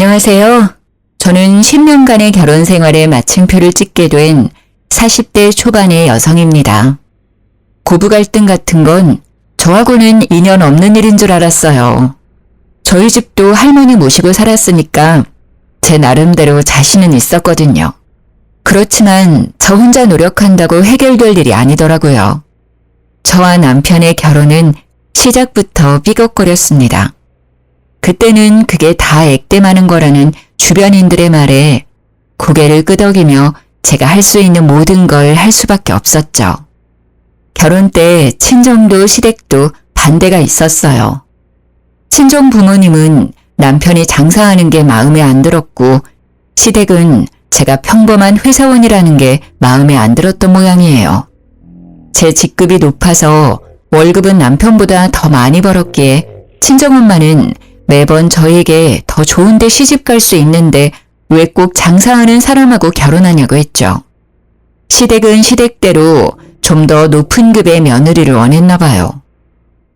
안녕하세요. 저는 10년간의 결혼 생활에 마침표를 찍게 된 40대 초반의 여성입니다. 고부 갈등 같은 건 저하고는 인연 없는 일인 줄 알았어요. 저희 집도 할머니 모시고 살았으니까 제 나름대로 자신은 있었거든요. 그렇지만 저 혼자 노력한다고 해결될 일이 아니더라고요. 저와 남편의 결혼은 시작부터 삐걱거렸습니다. 그때는 그게 다 액땜하는 거라는 주변인들의 말에 고개를 끄덕이며 제가 할 수 있는 모든 걸 할 수밖에 없었죠. 결혼 때 친정도 시댁도 반대가 있었어요. 친정 부모님은 남편이 장사하는 게 마음에 안 들었고 시댁은 제가 평범한 회사원이라는 게 마음에 안 들었던 모양이에요. 제 직급이 높아서 월급은 남편보다 더 많이 벌었기에 친정엄마는 매번 저에게 더 좋은 데 시집 갈 수 있는데 왜 꼭 장사하는 사람하고 결혼하냐고 했죠. 시댁은 시댁대로 좀 더 높은 급의 며느리를 원했나 봐요.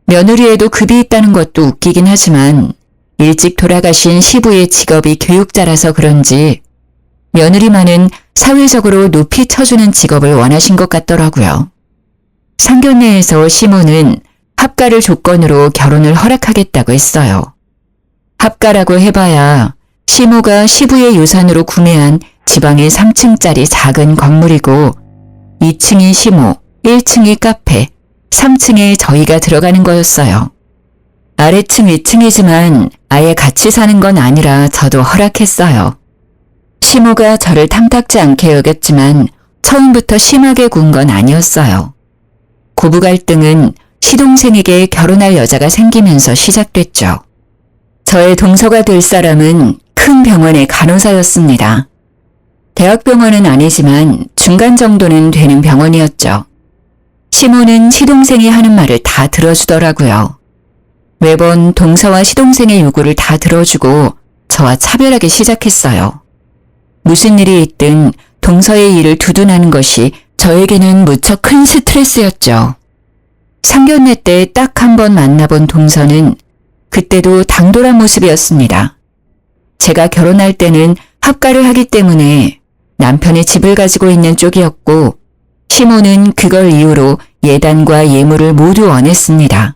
며느리에도 급이 있다는 것도 웃기긴 하지만 일찍 돌아가신 시부의 직업이 교육자라서 그런지 며느리만은 사회적으로 높이 쳐주는 직업을 원하신 것 같더라고요. 상견례에서 시모는 합가를 조건으로 결혼을 허락하겠다고 했어요. 합가라고 해봐야 시모가 시부의 유산으로 구매한 지방의 3층짜리 작은 건물이고 2층이 시모, 1층이 카페, 3층에 저희가 들어가는 거였어요. 아래층 위층이지만 아예 같이 사는 건 아니라 저도 허락했어요. 시모가 저를 탐탁지 않게 여겼지만 처음부터 심하게 군 건 아니었어요. 고부 갈등은 시동생에게 결혼할 여자가 생기면서 시작됐죠. 저의 동서가 될 사람은 큰 병원의 간호사였습니다. 대학병원은 아니지만 중간 정도는 되는 병원이었죠. 시모는 시동생이 하는 말을 다 들어주더라고요. 매번 동서와 시동생의 요구를 다 들어주고 저와 차별하기 시작했어요. 무슨 일이 있든 동서의 일을 두둔하는 것이 저에게는 무척 큰 스트레스였죠. 상견례 때 딱 한 번 만나본 동서는 그때도 당돌한 모습이었습니다. 제가 결혼할 때는 합가를 하기 때문에 남편이 집을 가지고 있는 쪽이었고 시모는 그걸 이유로 예단과 예물을 모두 원했습니다.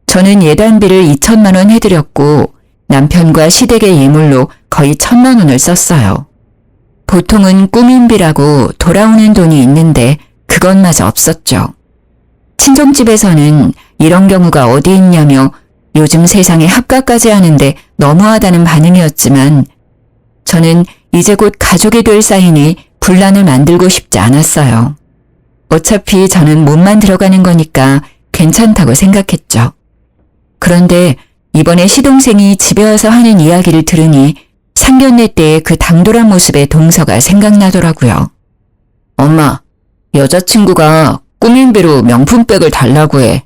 저는 예단비를 2천만 원 해드렸고 남편과 시댁의 예물로 거의 1,000만 원을 썼어요. 보통은 꾸민비라고 돌아오는 돈이 있는데 그것마저 없었죠. 친정집에서는 이런 경우가 어디 있냐며 요즘 세상에 합가까지 하는데 너무하다는 반응이었지만 저는 이제 곧 가족이 될 사이니 분란을 만들고 싶지 않았어요. 어차피 저는 몸만 들어가는 거니까 괜찮다고 생각했죠. 그런데 이번에 시동생이 집에 와서 하는 이야기를 들으니 상견례 때의 그 당돌한 모습의 동서가 생각나더라고요. 엄마, 여자친구가 꾸민비로 명품백을 달라고 해.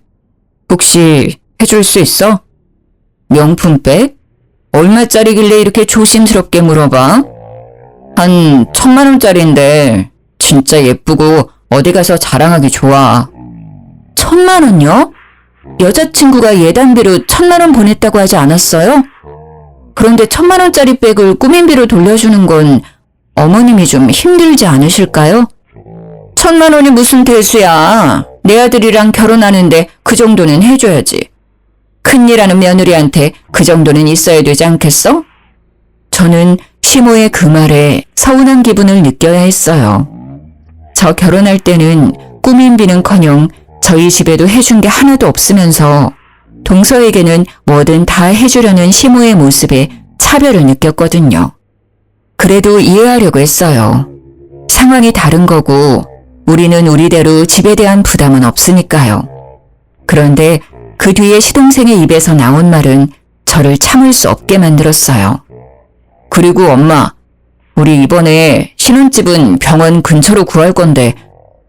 혹시 해줄 수 있어? 명품백? 얼마짜리길래 이렇게 조심스럽게 물어봐? 한 1,000만 원짜리인데 진짜 예쁘고 어디 가서 자랑하기 좋아. 1,000만 원요? 여자친구가 예단비로 1,000만 원 보냈다고 하지 않았어요? 그런데 1,000만 원짜리 백을 꾸민비로 돌려주는 건 어머님이 좀 힘들지 않으실까요? 1,000만 원이 무슨 대수야. 내 아들이랑 결혼하는데 그 정도는 해줘야지. 큰일하는 며느리한테 그 정도는 있어야 되지 않겠어? 저는 시모의 그 말에 서운한 기분을 느껴야 했어요. 저 결혼할 때는 꾸민비는커녕 저희 집에도 해준 게 하나도 없으면서 동서에게는 뭐든 다 해주려는 시모의 모습에 차별을 느꼈거든요. 그래도 이해하려고 했어요. 상황이 다른 거고 우리는 우리대로 집에 대한 부담은 없으니까요. 그런데 그 뒤에 시동생의 입에서 나온 말은 저를 참을 수 없게 만들었어요. 그리고 엄마, 우리 이번에 신혼집은 병원 근처로 구할 건데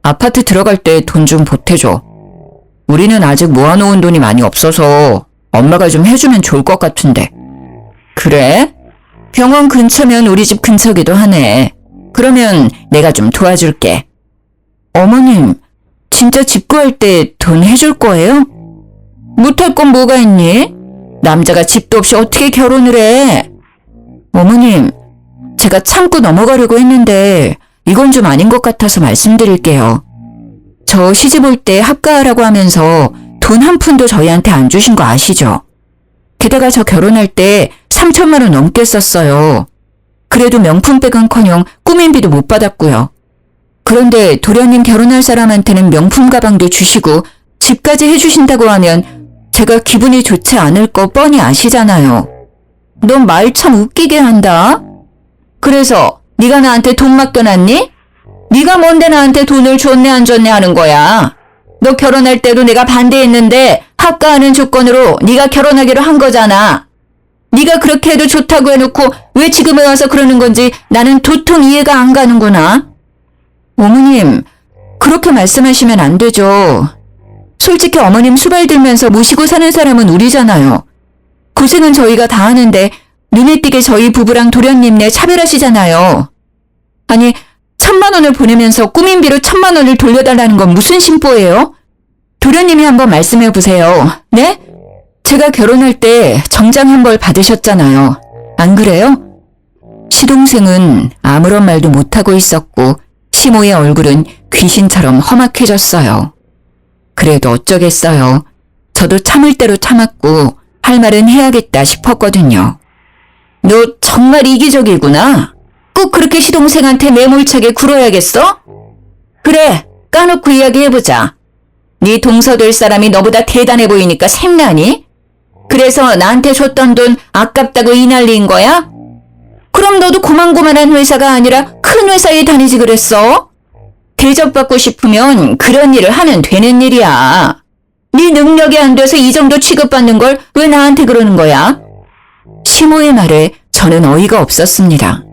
아파트 들어갈 때 돈 좀 보태줘. 우리는 아직 모아놓은 돈이 많이 없어서 엄마가 좀 해주면 좋을 것 같은데. 그래? 병원 근처면 우리 집 근처기도 하네. 그러면 내가 좀 도와줄게. 어머님, 진짜 집 구할 때 돈 해줄 거예요? 못할 건 뭐가 있니? 남자가 집도 없이 어떻게 결혼을 해? 어머님, 제가 참고 넘어가려고 했는데 이건 좀 아닌 것 같아서 말씀드릴게요. 저 시집 올 때 합가하라고 하면서 돈 한 푼도 저희한테 안 주신 거 아시죠? 게다가 저 결혼할 때 3천만 원 넘게 썼어요. 그래도 명품백은커녕 꾸민비도 못 받았고요. 그런데 도련님 결혼할 사람한테는 명품 가방도 주시고 집까지 해주신다고 하면 제가 기분이 좋지 않을 거 뻔히 아시잖아요. 넌 말 참 웃기게 한다. 그래서 네가 나한테 돈 맡겨놨니? 네가 뭔데 나한테 돈을 줬네 안 줬네 하는 거야. 너 결혼할 때도 내가 반대했는데 합가하는 조건으로 네가 결혼하기로 한 거잖아. 네가 그렇게 해도 좋다고 해놓고 왜 지금에 와서 그러는 건지 나는 도통 이해가 안 가는구나. 어머님, 그렇게 말씀하시면 안 되죠. 솔직히 어머님 수발 들면서 모시고 사는 사람은 우리잖아요. 고생은 저희가 다 하는데 눈에 띄게 저희 부부랑 도련님네 차별하시잖아요. 아니, 1,000만 원을 보내면서 꾸민비로 1,000만 원을 돌려달라는 건 무슨 심보예요? 도련님이 한번 말씀해 보세요. 네? 제가 결혼할 때 정장 한 벌 받으셨잖아요. 안 그래요? 시동생은 아무런 말도 못하고 있었고 시모의 얼굴은 귀신처럼 험악해졌어요. 그래도 어쩌겠어요. 저도 참을 대로 참았고 할 말은 해야겠다 싶었거든요. 너 정말 이기적이구나. 꼭 그렇게 시동생한테 매몰차게 굴어야겠어? 그래, 까놓고 이야기해보자. 네 동서될 사람이 너보다 대단해 보이니까 샘나니? 그래서 나한테 줬던 돈 아깝다고 이 난리인 거야? 그럼 너도 고만고만한 회사가 아니라 큰 회사에 다니지 그랬어? 대접받고 싶으면 그런 일을 하면 되는 일이야. 네 능력이 안 돼서 이 정도 취급받는 걸 왜 나한테 그러는 거야? 시모의 말에 저는 어이가 없었습니다.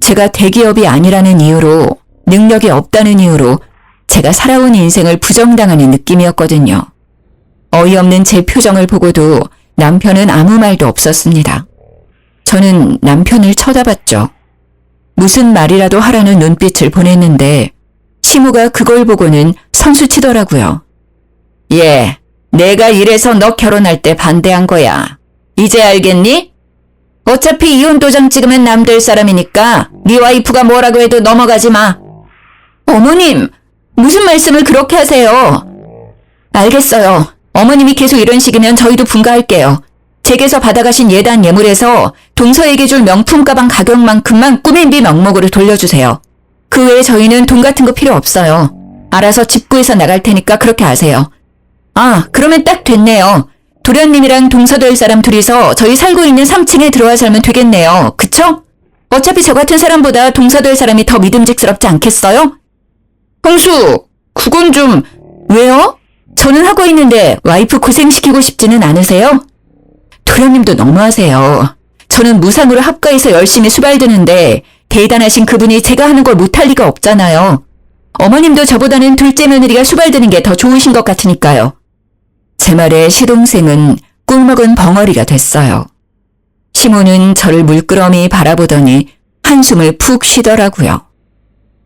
제가 대기업이 아니라는 이유로, 능력이 없다는 이유로 제가 살아온 인생을 부정당하는 느낌이었거든요. 어이없는 제 표정을 보고도 남편은 아무 말도 없었습니다. 저는 남편을 쳐다봤죠. 무슨 말이라도 하라는 눈빛을 보냈는데 시모가 그걸 보고는 선수치더라고요. 예, 내가 이래서 너 결혼할 때 반대한 거야. 이제 알겠니? 어차피 이혼 도장 찍으면 남될 사람이니까 네 와이프가 뭐라고 해도 넘어가지 마. 어머님, 무슨 말씀을 그렇게 하세요? 알겠어요. 어머님이 계속 이런 식이면 저희도 분가할게요. 제게서 받아가신 예단 예물에서 동서에게 줄 명품 가방 가격만큼만 꾸민비 명목으로 돌려주세요. 그 외에 저희는 돈 같은 거 필요 없어요. 알아서 집 구해서 나갈 테니까 그렇게 하세요. 아, 그러면 딱 됐네요. 도련님이랑 동서될 사람 둘이서 저희 살고 있는 3층에 들어와 살면 되겠네요. 그쵸? 어차피 저 같은 사람보다 동서될 사람이 더 믿음직스럽지 않겠어요? 형수, 그건 좀... 왜요? 저는 하고 있는데 와이프 고생시키고 싶지는 않으세요? 도련님도 너무하세요. 저는 무상으로 합가해서 열심히 수발드는데 대단하신 그분이 제가 하는 걸 못할 리가 없잖아요. 어머님도 저보다는 둘째 며느리가 수발드는 게 더 좋으신 것 같으니까요. 제 말에 시동생은 꿀먹은 벙어리가 됐어요. 시모는 저를 물끄러미 바라보더니 한숨을 푹 쉬더라고요.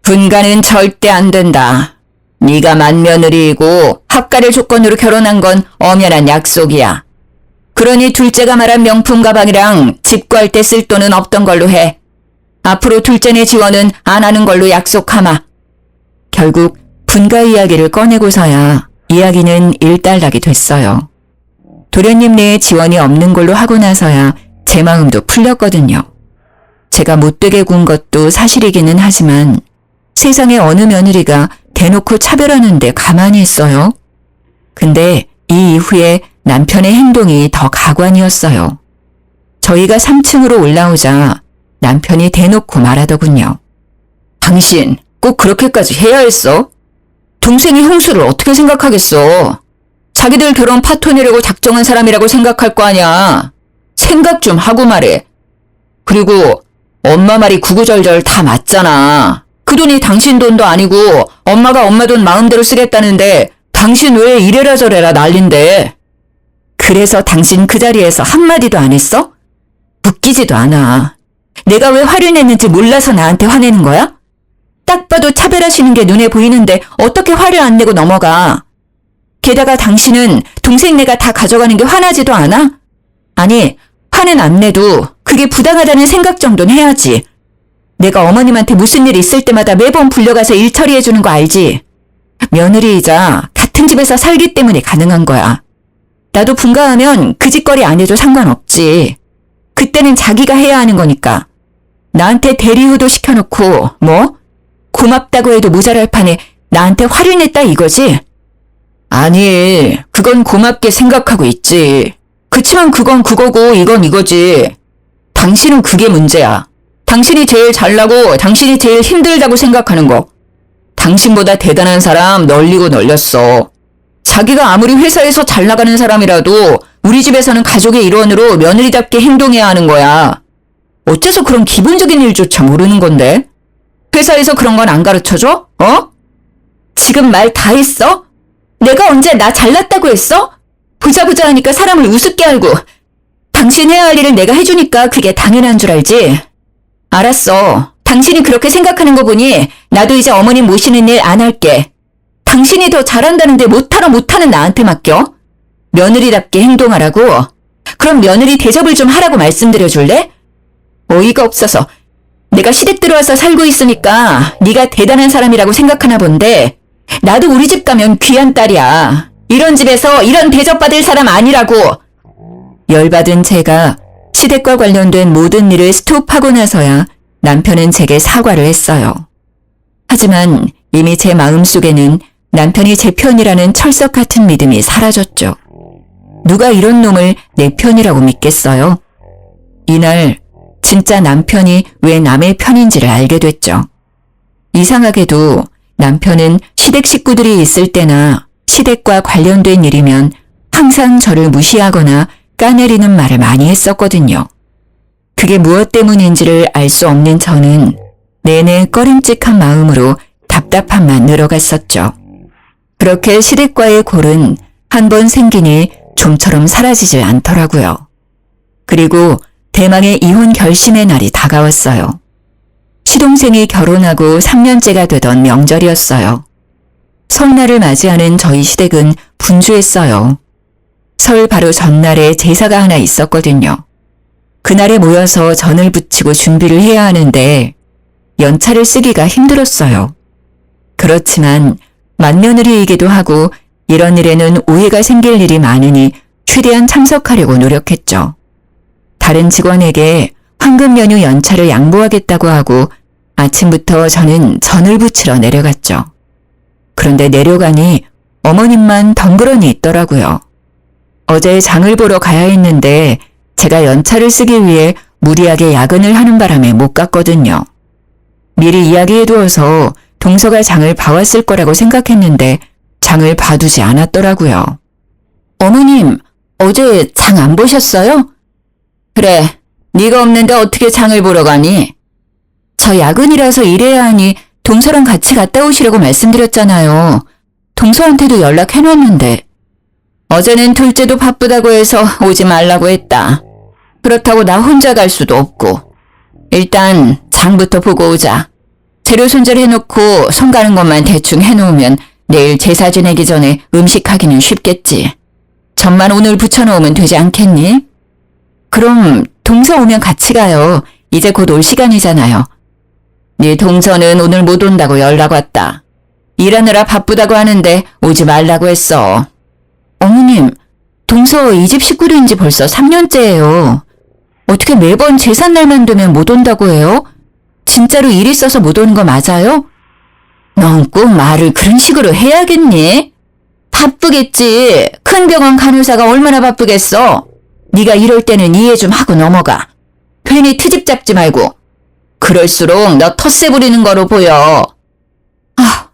분가는 절대 안 된다. 네가 맏며느리이고 합가를 조건으로 결혼한 건 엄연한 약속이야. 그러니 둘째가 말한 명품 가방이랑 집 구할 때 쓸 돈은 없던 걸로 해. 앞으로 둘째네 지원은 안 하는 걸로 약속하마. 결국 분가 이야기를 꺼내고서야 이야기는 일단락이 됐어요. 도련님네의 지원이 없는 걸로 하고 나서야 제 마음도 풀렸거든요. 제가 못되게 군 것도 사실이기는 하지만 세상에 어느 며느리가 대놓고 차별하는데 가만히 있어요? 근데 이 이후에 남편의 행동이 더 가관이었어요. 저희가 3층으로 올라오자 남편이 대놓고 말하더군요. 당신 꼭 그렇게까지 해야 했어? 동생이 형수를 어떻게 생각하겠어? 자기들 결혼 파토내려고 작정한 사람이라고 생각할 거 아니야. 생각 좀 하고 말해. 그리고 엄마 말이 구구절절 다 맞잖아. 그 돈이 당신 돈도 아니고 엄마가 엄마 돈 마음대로 쓰겠다는데 당신 왜 이래라 저래라 난린데. 그래서 당신 그 자리에서 한마디도 안 했어? 웃기지도 않아. 내가 왜 화를 냈는지 몰라서 나한테 화내는 거야? 딱 봐도 차별하시는 게 눈에 보이는데 어떻게 화를 안 내고 넘어가? 게다가 당신은 동생네가 다 가져가는 게 화나지도 않아? 아니, 화는 안 내도 그게 부당하다는 생각 정도는 해야지. 내가 어머님한테 무슨 일 있을 때마다 매번 불려가서 일 처리해주는 거 알지? 며느리이자 같은 집에서 살기 때문에 가능한 거야. 나도 분가하면 그 짓거리 안 해도 상관없지. 그때는 자기가 해야 하는 거니까. 나한테 대리후도 시켜놓고 뭐? 고맙다고 해도 모자랄 판에 나한테 화를 냈다 이거지? 아니, 그건 고맙게 생각하고 있지. 그치만 그건 그거고 이건 이거지. 당신은 그게 문제야. 당신이 제일 잘나고 당신이 제일 힘들다고 생각하는 거. 당신보다 대단한 사람 널리고 널렸어. 자기가 아무리 회사에서 잘 나가는 사람이라도 우리 집에서는 가족의 일원으로 며느리답게 행동해야 하는 거야. 어째서 그런 기본적인 일조차 모르는 건데? 회사에서 그런 건 안 가르쳐줘? 어? 지금 말 다 했어? 내가 언제 나 잘났다고 했어? 보자 하니까 사람을 우습게 알고 당신 해야 할 일을 내가 해주니까 그게 당연한 줄 알지? 알았어. 당신이 그렇게 생각하는 거 보니 나도 이제 어머님 모시는 일 안 할게. 당신이 더 잘한다는데 못하는 나한테 맡겨? 며느리답게 행동하라고? 그럼 며느리 대접을 좀 하라고 말씀드려줄래? 어이가 없어서 내가 시댁 들어와서 살고 있으니까 네가 대단한 사람이라고 생각하나 본데 나도 우리 집 가면 귀한 딸이야. 이런 집에서 이런 대접받을 사람 아니라고. 열받은 제가 시댁과 관련된 모든 일을 스톱하고 나서야 남편은 제게 사과를 했어요. 하지만 이미 제 마음속에는 남편이 제 편이라는 철석 같은 믿음이 사라졌죠. 누가 이런 놈을 내 편이라고 믿겠어요? 이날 진짜 남편이 왜 남의 편인지를 알게 됐죠. 이상하게도 남편은 시댁 식구들이 있을 때나 시댁과 관련된 일이면 항상 저를 무시하거나 까내리는 말을 많이 했었거든요. 그게 무엇 때문인지를 알 수 없는 저는 내내 꺼림칙한 마음으로 답답함만 늘어갔었죠. 그렇게 시댁과의 골은 한 번 생기니 좀처럼 사라지질 않더라고요. 그리고 대망의 이혼 결심의 날이 다가왔어요. 시동생이 결혼하고 3년째가 되던 명절이었어요. 설날을 맞이하는 저희 시댁은 분주했어요. 설 바로 전날에 제사가 하나 있었거든요. 그날에 모여서 전을 부치고 준비를 해야 하는데 연차를 쓰기가 힘들었어요. 그렇지만 맏며느리이기도 하고 이런 일에는 오해가 생길 일이 많으니 최대한 참석하려고 노력했죠. 다른 직원에게 황금 연휴 연차를 양보하겠다고 하고 아침부터 저는 전을 부치러 내려갔죠. 그런데 내려가니 어머님만 덩그러니 있더라고요. 어제 장을 보러 가야 했는데 제가 연차를 쓰기 위해 무리하게 야근을 하는 바람에 못 갔거든요. 미리 이야기해두어서 동서가 장을 봐왔을 거라고 생각했는데 장을 봐두지 않았더라고요. 어머님, 어제 장 안 보셨어요? 그래, 네가 없는데 어떻게 장을 보러 가니? 저 야근이라서 일해야 하니 동서랑 같이 갔다 오시라고 말씀드렸잖아요. 동서한테도 연락해놨는데. 어제는 둘째도 바쁘다고 해서 오지 말라고 했다. 그렇다고 나 혼자 갈 수도 없고. 일단 장부터 보고 오자. 재료 손질해놓고 손 가는 것만 대충 해놓으면 내일 제사 지내기 전에 음식하기는 쉽겠지. 전만 오늘 붙여놓으면 되지 않겠니? 그럼 동서 오면 같이 가요. 이제 곧 올 시간이잖아요. 네 동서는 오늘 못 온다고 연락 왔다. 일하느라 바쁘다고 하는데 오지 말라고 했어. 어머님, 동서 이 집 식구들인지 벌써 3년째예요. 어떻게 매번 제삿날만 되면 못 온다고 해요? 진짜로 일 있어서 못 오는 거 맞아요? 넌 꼭 말을 그런 식으로 해야겠니? 바쁘겠지. 큰 병원 간호사가 얼마나 바쁘겠어. 네가 이럴 때는 이해 좀 하고 넘어가. 괜히 트집 잡지 말고. 그럴수록 너 텃세 부리는 거로 보여. 아,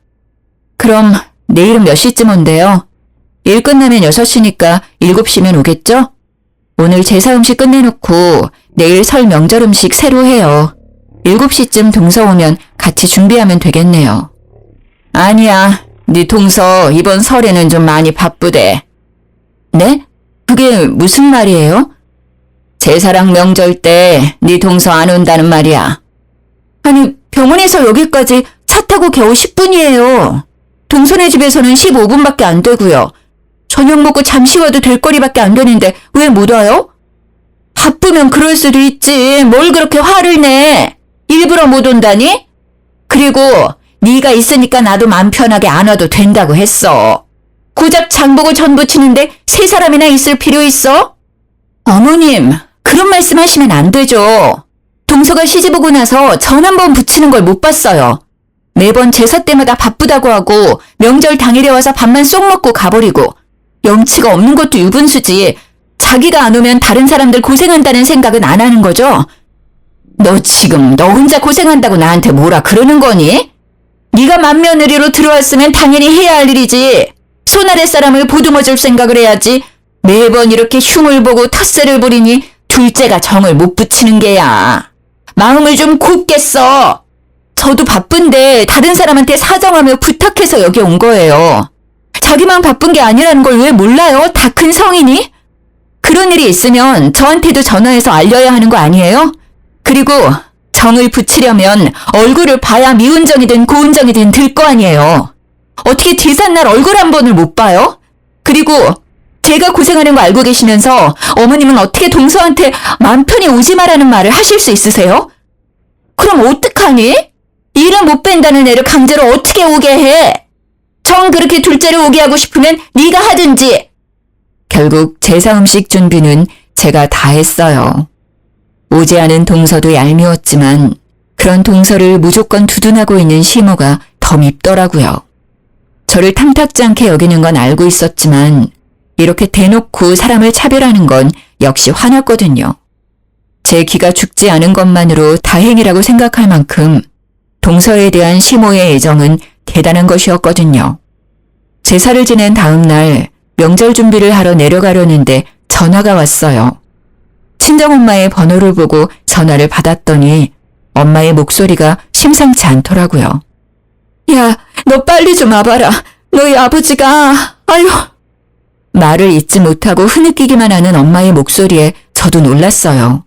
그럼 내일은 몇 시쯤 온대요? 일 끝나면 6시니까 7시면 오겠죠? 오늘 제사 음식 끝내놓고 내일 설 명절 음식 새로 해요. 7시쯤 동서 오면 같이 준비하면 되겠네요. 아니야, 네 동서 이번 설에는 좀 많이 바쁘대. 네? 그게 무슨 말이에요? 제사랑 명절 때 네 동서 안 온다는 말이야. 아니, 병원에서 여기까지 차 타고 겨우 10분이에요. 동서네 집에서는 15분밖에 안 되고요. 저녁 먹고 잠시 와도 될 거리밖에 안 되는데 왜 못 와요? 바쁘면 그럴 수도 있지. 뭘 그렇게 화를 내? 일부러 못 온다니? 그리고 네가 있으니까 나도 맘 편하게 안 와도 된다고 했어. 고작 장보고 전 부치는데 세 사람이나 있을 필요 있어? 어머님, 그런 말씀 하시면 안 되죠. 동서가 시집 오고 나서 전 한 번 붙이는 걸 못 봤어요. 매번 제사 때마다 바쁘다고 하고 명절 당일에 와서 밥만 쏙 먹고 가버리고 염치가 없는 것도 유분수지. 자기가 안 오면 다른 사람들 고생한다는 생각은 안 하는 거죠? 너 지금 너 혼자 고생한다고 나한테 뭐라 그러는 거니? 네가 맏며느리로 들어왔으면 당연히 해야 할 일이지. 손아래 사람을 보듬어줄 생각을 해야지. 매번 이렇게 흉을 보고 텃세를 부리니 둘째가 정을 못 붙이는 게야. 마음을 좀 곱게 써. 저도 바쁜데 다른 사람한테 사정하며 부탁해서 여기 온 거예요. 자기만 바쁜 게 아니라는 걸 왜 몰라요? 다 큰 성인이? 그런 일이 있으면 저한테도 전화해서 알려야 하는 거 아니에요? 그리고 정을 붙이려면 얼굴을 봐야 미운 정이든 고운 정이든 들 거 아니에요. 어떻게 제삿날 얼굴 한 번을 못 봐요? 그리고 제가 고생하는 거 알고 계시면서 어머님은 어떻게 동서한테 맘 편히 오지 말라는 말을 하실 수 있으세요? 그럼 어떡하니? 일을 못 뺀다는 애를 강제로 어떻게 오게 해? 정 그렇게 둘째를 오게 하고 싶으면 네가 하든지. 결국 제사 음식 준비는 제가 다 했어요. 오지 않은 동서도 얄미웠지만 그런 동서를 무조건 두둔하고 있는 시모가 더 밉더라고요. 저를 탐탁지 않게 여기는 건 알고 있었지만 이렇게 대놓고 사람을 차별하는 건 역시 화났거든요. 제 기가 죽지 않은 것만으로 다행이라고 생각할 만큼 동서에 대한 시모의 애정은 대단한 것이었거든요. 제사를 지낸 다음 날 명절 준비를 하러 내려가려는데 전화가 왔어요. 친정엄마의 번호를 보고 전화를 받았더니 엄마의 목소리가 심상치 않더라고요. 야, 너 빨리 좀 와봐라. 너희 아버지가... 아유... 말을 잇지 못하고 흐느끼기만 하는 엄마의 목소리에 저도 놀랐어요.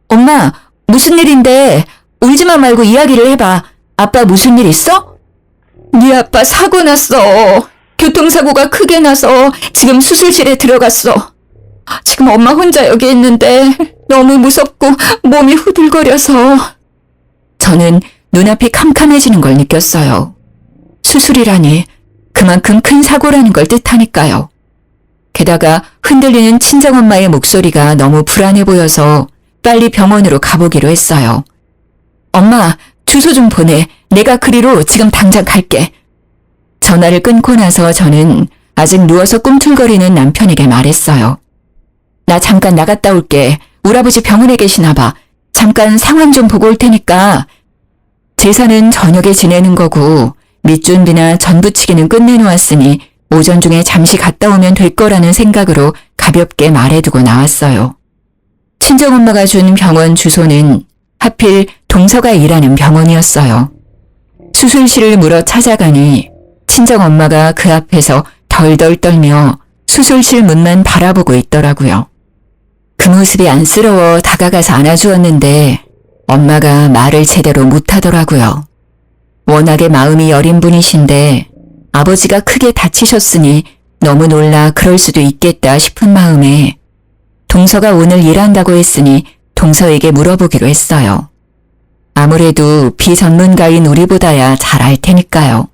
엄마, 무슨 일인데? 울지만 말고 이야기를 해봐. 아빠 무슨 일 있어? 네 아빠 사고 났어. 교통사고가 크게 나서 지금 수술실에 들어갔어. 지금 엄마 혼자 여기 있는데 너무 무섭고 몸이 후들거려서. 저는 눈앞이 캄캄해지는 걸 느꼈어요. 수술이라니 그만큼 큰 사고라는 걸 뜻하니까요. 게다가 흔들리는 친정엄마의 목소리가 너무 불안해 보여서 빨리 병원으로 가보기로 했어요. 엄마, 주소 좀 보내. 내가 그리로 지금 당장 갈게. 전화를 끊고 나서 저는 아직 누워서 꿈틀거리는 남편에게 말했어요. 나 잠깐 나갔다 올게. 우리 아버지 병원에 계시나 봐. 잠깐 상황 좀 보고 올 테니까. 제사는 저녁에 지내는 거고 밑준비나 전부치기는 끝내놓았으니 오전 중에 잠시 갔다 오면 될 거라는 생각으로 가볍게 말해두고 나왔어요. 친정엄마가 준 병원 주소는 하필 동서가 일하는 병원이었어요. 수술실을 물어 찾아가니 친정엄마가 그 앞에서 덜덜 떨며 수술실 문만 바라보고 있더라고요. 그 모습이 안쓰러워 다가가서 안아주었는데 엄마가 말을 제대로 못하더라고요. 워낙에 마음이 여린 분이신데 아버지가 크게 다치셨으니 너무 놀라 그럴 수도 있겠다 싶은 마음에 동서가 오늘 일한다고 했으니 동서에게 물어보기로 했어요. 아무래도 비전문가인 우리보다야 잘 알 테니까요.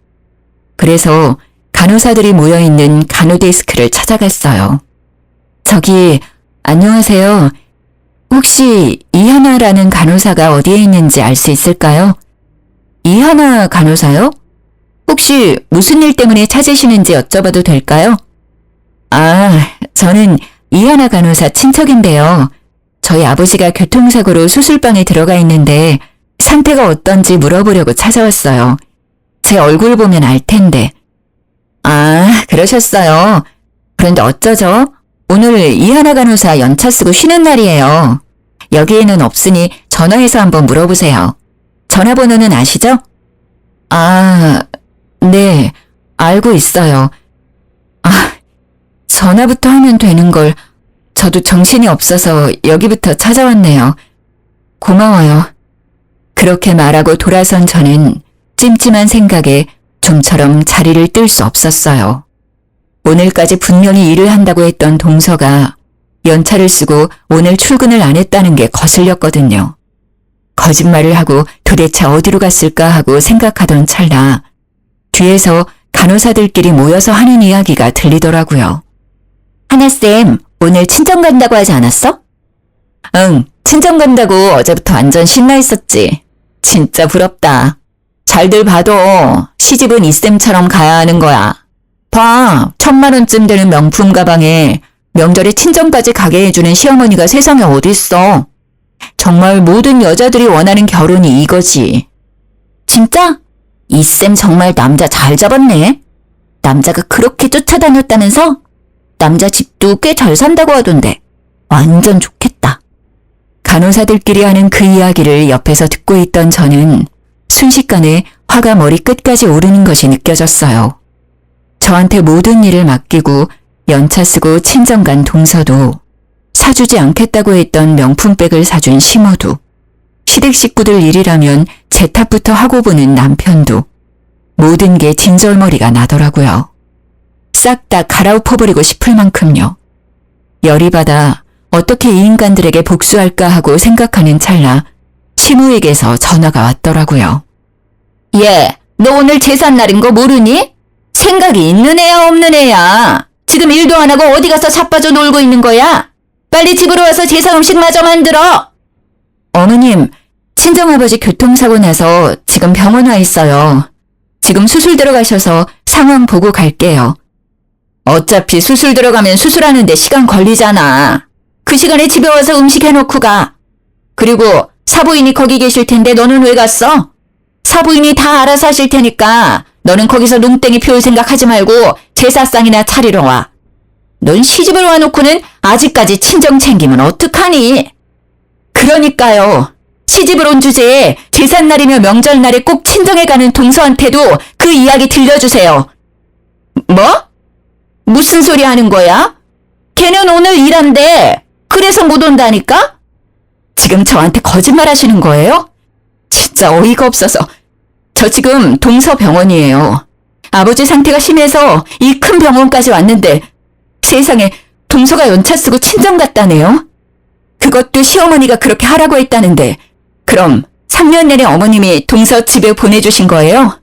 그래서 간호사들이 모여있는 간호데스크를 찾아갔어요. 저기, 안녕하세요. 혹시 이하나라는 간호사가 어디에 있는지 알 수 있을까요? 이하나 간호사요? 혹시 무슨 일 때문에 찾으시는지 여쭤봐도 될까요? 아, 저는 이하나 간호사 친척인데요. 저희 아버지가 교통사고로 수술방에 들어가 있는데 상태가 어떤지 물어보려고 찾아왔어요. 제 얼굴 보면 알 텐데. 아, 그러셨어요. 그런데 어쩌죠? 오늘 이하나 간호사 연차 쓰고 쉬는 날이에요. 여기에는 없으니 전화해서 한번 물어보세요. 전화번호는 아시죠? 아, 네, 알고 있어요. 아, 전화부터 하면 되는 걸 저도 정신이 없어서 여기부터 찾아왔네요. 고마워요. 그렇게 말하고 돌아선 저는 찜찜한 생각에 좀처럼 자리를 뜰 수 없었어요. 오늘까지 분명히 일을 한다고 했던 동서가 연차를 쓰고 오늘 출근을 안 했다는 게 거슬렸거든요. 거짓말을 하고 도대체 어디로 갔을까 하고 생각하던 찰나 뒤에서 간호사들끼리 모여서 하는 이야기가 들리더라고요. 하나쌤, 오늘 친정 간다고 하지 않았어? 응, 친정 간다고 어제부터 완전 신나 있었지. 진짜 부럽다. 잘들 봐도 시집은 이쌤처럼 가야 하는 거야. 봐, 1,000만 원쯤 되는 명품 가방에 명절에 친정까지 가게 해주는 시어머니가 세상에 어딨어. 정말 모든 여자들이 원하는 결혼이 이거지. 진짜? 이쌤 정말 남자 잘 잡았네. 남자가 그렇게 쫓아다녔다면서? 남자 집도 꽤 잘 산다고 하던데. 완전 좋겠다. 간호사들끼리 하는 그 이야기를 옆에서 듣고 있던 저는 순식간에 화가 머리 끝까지 오르는 것이 느껴졌어요. 저한테 모든 일을 맡기고 연차 쓰고 친정 간 동서도 사주지 않겠다고 했던 명품백을 사준 시모도 시댁 식구들 일이라면 제 탓부터 하고 보는 남편도 모든 게 진절머리가 나더라고요. 싹 다 갈아엎어버리고 싶을 만큼요. 열이 받아 어떻게 이 인간들에게 복수할까 하고 생각하는 찰나 시모에게서 전화가 왔더라고요. 얘, 너 오늘 제삿날인 거 모르니? 생각이 있는 애야 없는 애야? 지금 일도 안 하고 어디 가서 자빠져 놀고 있는 거야? 빨리 집으로 와서 제사 음식 마저 만들어. 어머님, 친정아버지 교통사고 나서 지금 병원 와 있어요. 지금 수술 들어가셔서 상황 보고 갈게요. 어차피 수술 들어가면 수술하는데 시간 걸리잖아. 그 시간에 집에 와서 음식 해놓고 가. 그리고 사부인이 거기 계실 텐데 너는 왜 갔어? 사부인이 다 알아서 하실 테니까 너는 거기서 농땡이 피울 생각하지 말고 제사상이나 차리러 와. 넌 시집을 와놓고는 아직까지 친정 챙기면 어떡하니? 그러니까요. 시집을 온 주제에 제삿날이며 명절날에 꼭 친정에 가는 동서한테도 그 이야기 들려주세요. 뭐? 무슨 소리 하는 거야? 걔는 오늘 일한대. 그래서 못 온다니까? 지금 저한테 거짓말 하시는 거예요? 진짜 어이가 없어서. 저 지금 동서병원이에요. 아버지 상태가 심해서 이 큰 병원까지 왔는데 세상에 동서가 연차 쓰고 친정 갔다네요? 그것도 시어머니가 그렇게 하라고 했다는데 그럼 3년 내내 어머님이 동서 집에 보내주신 거예요?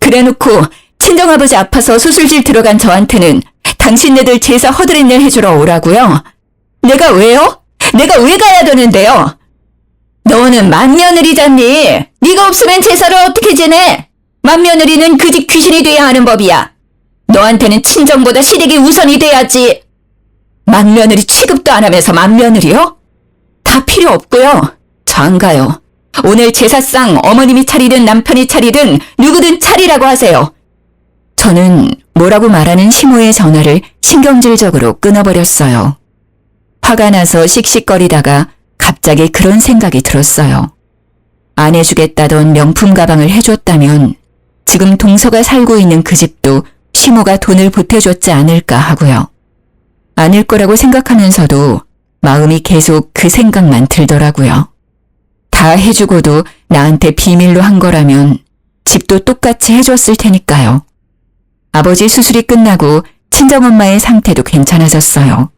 그래놓고 친정아버지 아파서 수술실 들어간 저한테는 당신네들 제사 허드렛일 해주러 오라고요? 내가 왜요? 내가 왜 가야 되는데요? 너는 맏며느리잖니. 네가 없으면 제사를 어떻게 지내? 맏며느리는 그 집 귀신이 돼야 하는 법이야. 너한테는 친정보다 시댁이 우선이 돼야지. 맏며느리 취급도 안 하면서 맏며느리요? 다 필요 없고요. 저 안 가요. 오늘 제사상 어머님이 차리든 남편이 차리든 누구든 차리라고 하세요. 저는 뭐라고 말하는 시모의 전화를 신경질적으로 끊어버렸어요. 화가 나서 씩씩거리다가 갑자기 그런 생각이 들었어요. 안 해주겠다던 명품 가방을 해줬다면 지금 동서가 살고 있는 그 집도 시모가 돈을 보태줬지 않을까 하고요. 아닐 거라고 생각하면서도 마음이 계속 그 생각만 들더라고요. 다 해주고도 나한테 비밀로 한 거라면 집도 똑같이 해줬을 테니까요. 아버지 수술이 끝나고 친정엄마의 상태도 괜찮아졌어요.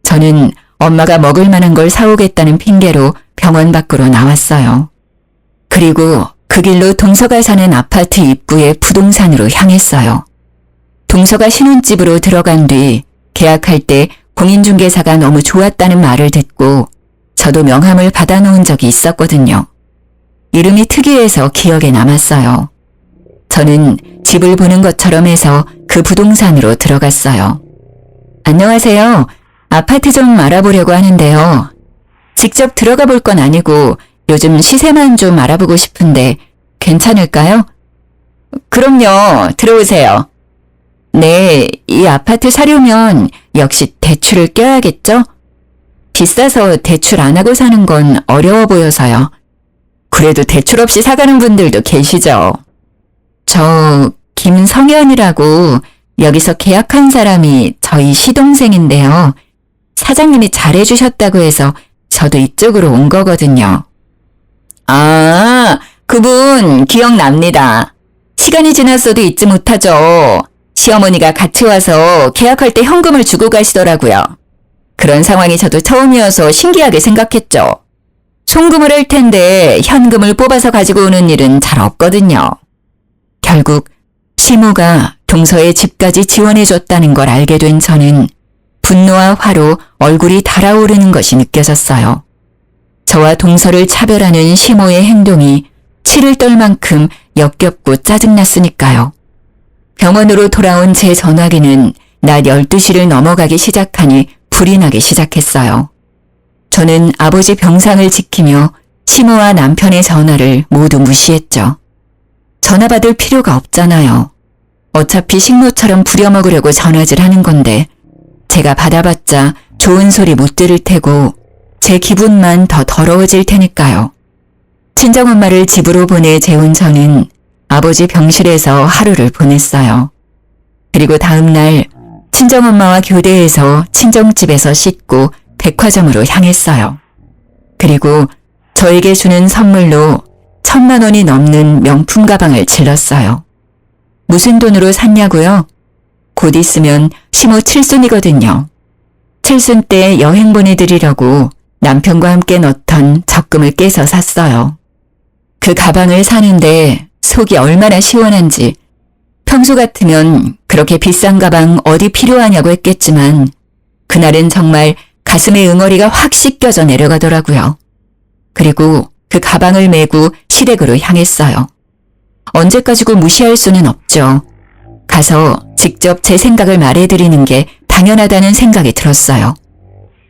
저는 엄마가 먹을 만한 걸 사오겠다는 핑계로 병원 밖으로 나왔어요. 그리고 그 길로 동서가 사는 아파트 입구의 부동산으로 향했어요. 동서가 신혼집으로 들어간 뒤 계약할 때 공인중개사가 너무 좋았다는 말을 듣고 저도 명함을 받아놓은 적이 있었거든요. 이름이 특이해서 기억에 남았어요. 저는 집을 보는 것처럼 해서 그 부동산으로 들어갔어요. 안녕하세요. 아파트 좀 알아보려고 하는데요. 직접 들어가 볼 건 아니고 요즘 시세만 좀 알아보고 싶은데 괜찮을까요? 그럼요. 들어오세요. 네, 이 아파트 사려면 역시 대출을 껴야겠죠? 비싸서 대출 안 하고 사는 건 어려워 보여서요. 그래도 대출 없이 사가는 분들도 계시죠. 저 김성현이라고 여기서 계약한 사람이 저희 시동생인데요. 사장님이 잘해주셨다고 해서 저도 이쪽으로 온 거거든요. 아, 그분 기억납니다. 시간이 지났어도 잊지 못하죠. 시어머니가 같이 와서 계약할 때 현금을 주고 가시더라고요. 그런 상황이 저도 처음이어서 신기하게 생각했죠. 송금을 할 텐데 현금을 뽑아서 가지고 오는 일은 잘 없거든요. 결국 시모가 동서의 집까지 지원해줬다는 걸 알게 된 저는 분노와 화로 얼굴이 달아오르는 것이 느껴졌어요. 저와 동서를 차별하는 시모의 행동이 치를 떨 만큼 역겹고 짜증났으니까요. 병원으로 돌아온 제 전화기는 낮 12시를 넘어가기 시작하니 불이 나기 시작했어요. 저는 아버지 병상을 지키며 시모와 남편의 전화를 모두 무시했죠. 전화 받을 필요가 없잖아요. 어차피 식모처럼 부려먹으려고 전화질 하는 건데 제가 받아봤자 좋은 소리 못 들을 테고 제 기분만 더 더러워질 테니까요. 친정엄마를 집으로 보내 재운 저는 아버지 병실에서 하루를 보냈어요. 그리고 다음날 친정엄마와 교대해서 친정집에서 씻고 백화점으로 향했어요. 그리고 저에게 주는 선물로 1,000만 원이 넘는 명품 가방을 질렀어요. 무슨 돈으로 샀냐고요? 곧 있으면 시모 칠순이거든요. 칠순 때 여행 보내드리려고 남편과 함께 넣던 적금을 깨서 샀어요. 그 가방을 사는데 속이 얼마나 시원한지 평소 같으면 그렇게 비싼 가방 어디 필요하냐고 했겠지만 그날은 정말 가슴에 응어리가 확 씻겨져 내려가더라고요. 그리고 그 가방을 메고 시댁으로 향했어요. 언제까지고 무시할 수는 없죠. 가서 직접 제 생각을 말해드리는 게 당연하다는 생각이 들었어요.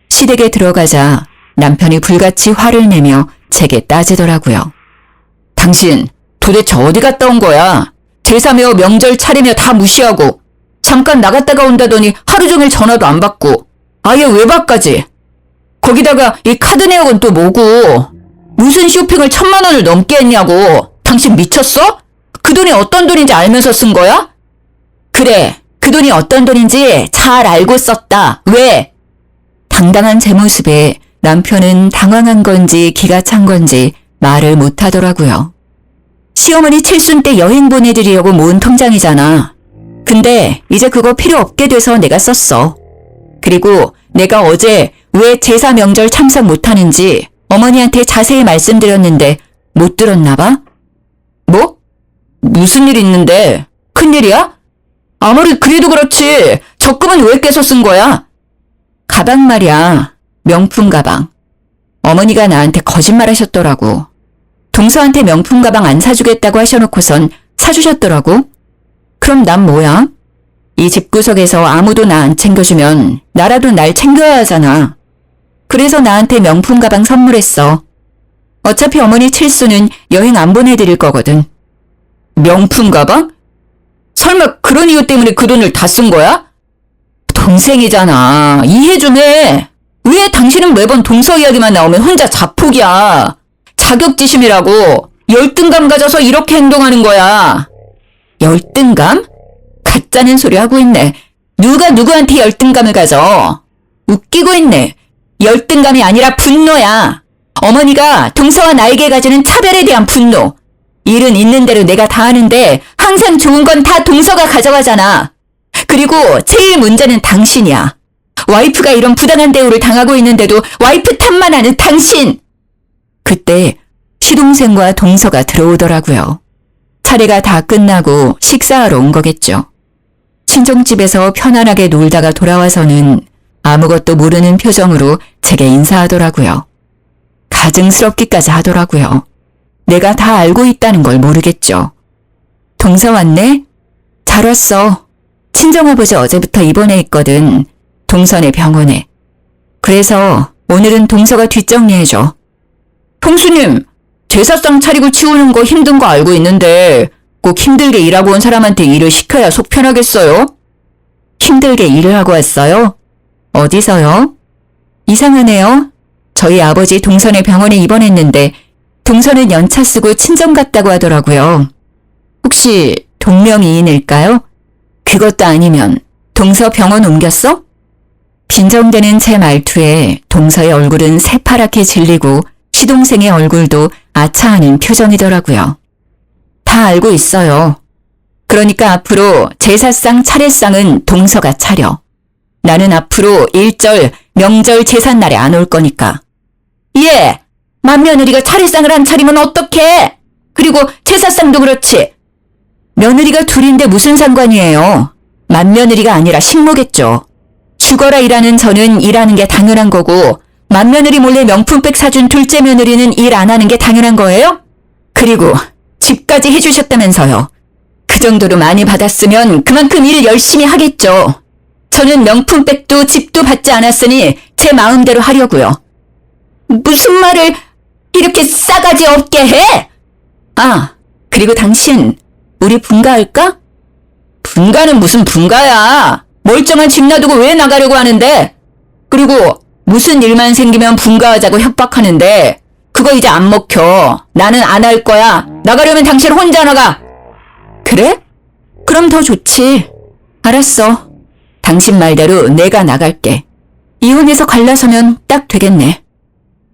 시댁에 들어가자 남편이 불같이 화를 내며 제게 따지더라고요. 당신 도대체 어디 갔다 온 거야? 제사며 명절 차리며 다 무시하고 잠깐 나갔다가 온다더니 하루 종일 전화도 안 받고 아예 외박까지. 거기다가 이 카드 내역은 또 뭐고? 무슨 쇼핑을 1,000만 원을 넘게 했냐고. 당신 미쳤어? 그 돈이 어떤 돈인지 알면서 쓴 거야? 그래, 그 돈이 어떤 돈인지 잘 알고 썼다. 왜? 당당한 제 모습에 남편은 당황한 건지 기가 찬 건지 말을 못 하더라고요. 시어머니 칠순 때 여행 보내드리려고 모은 통장이잖아. 근데 이제 그거 필요 없게 돼서 내가 썼어. 그리고 내가 어제 왜 제사 명절 참석 못하는지 어머니한테 자세히 말씀드렸는데 못 들었나 봐? 뭐? 무슨 일 있는데? 큰일이야? 아무리 그래도 그렇지 적금은 왜 깨서 쓴 거야? 가방 말이야. 명품 가방. 어머니가 나한테 거짓말 하셨더라고. 동서한테 명품 가방 안 사주겠다고 하셔놓고선 사주셨더라고. 그럼 난 뭐야? 이 집구석에서 아무도 나 안 챙겨주면 나라도 날 챙겨야 하잖아. 그래서 나한테 명품 가방 선물했어. 어차피 어머니 칠수는 여행 안 보내드릴 거거든. 명품 가방? 설마 그런 이유 때문에 그 돈을 다 쓴 거야? 동생이잖아. 이해 좀 해. 왜 당신은 매번 동서 이야기만 나오면 혼자 자폭이야. 자격지심이라고. 열등감 가져서 이렇게 행동하는 거야. 열등감? 가짜는 소리 하고 있네. 누가 누구한테 열등감을 가져? 웃기고 있네. 열등감이 아니라 분노야. 어머니가 동서와 나에게 가지는 차별에 대한 분노. 일은 있는 대로 내가 다 하는데 항상 좋은 건 다 동서가 가져가잖아. 그리고 제일 문제는 당신이야. 와이프가 이런 부당한 대우를 당하고 있는데도 와이프 탓만 하는 당신. 그때 시동생과 동서가 들어오더라고요. 차례가 다 끝나고 식사하러 온 거겠죠. 친정집에서 편안하게 놀다가 돌아와서는 아무것도 모르는 표정으로 제게 인사하더라고요. 가증스럽기까지 하더라고요. 내가 다 알고 있다는 걸 모르겠죠. 동서 왔네? 잘 왔어. 친정아버지 어제부터 입원해 있거든. 동선의 병원에. 그래서 오늘은 동서가 뒷정리해줘. 형수님, 제사상 차리고 치우는 거 힘든 거 알고 있는데 꼭 힘들게 일하고 온 사람한테 일을 시켜야 속 편하겠어요? 힘들게 일을 하고 왔어요? 어디서요? 이상하네요. 저희 아버지 동선의 병원에 입원했는데 동선은 연차 쓰고 친정 갔다고 하더라고요. 혹시 동명이인일까요? 그것도 아니면 동서 병원 옮겼어? 빈정대는 제 말투에 동서의 얼굴은 새파랗게 질리고 시동생의 얼굴도 아차하는 표정이더라고요. 다 알고 있어요. 그러니까 앞으로 제사상 차례상은 동서가 차려. 나는 앞으로 일절, 명절, 제삿날에 안 올 거니까. 예, 맏며느리가 차례상을 안 차리면 어떡해? 그리고 제사상도 그렇지. 며느리가 둘인데 무슨 상관이에요? 맏며느리가 아니라 식모겠죠. 죽어라 일하는 저는 일하는 게 당연한 거고 맏며느리 몰래 명품백 사준 둘째 며느리는 일 안 하는 게 당연한 거예요? 그리고 집까지 해주셨다면서요. 그 정도로 많이 받았으면 그만큼 일을 열심히 하겠죠. 저는 명품백도 집도 받지 않았으니 제 마음대로 하려고요. 무슨 말을 이렇게 싸가지 없게 해? 아, 그리고 당신 우리 분가할까? 분가는 무슨 분가야. 멀쩡한 집 놔두고 왜 나가려고 하는데? 그리고 무슨 일만 생기면 분가하자고 협박하는데 그거 이제 안 먹혀. 나는 안 할 거야. 나가려면 당신 혼자 나가. 그래? 그럼 더 좋지. 알았어. 당신 말대로 내가 나갈게. 이혼해서 갈라서면 딱 되겠네.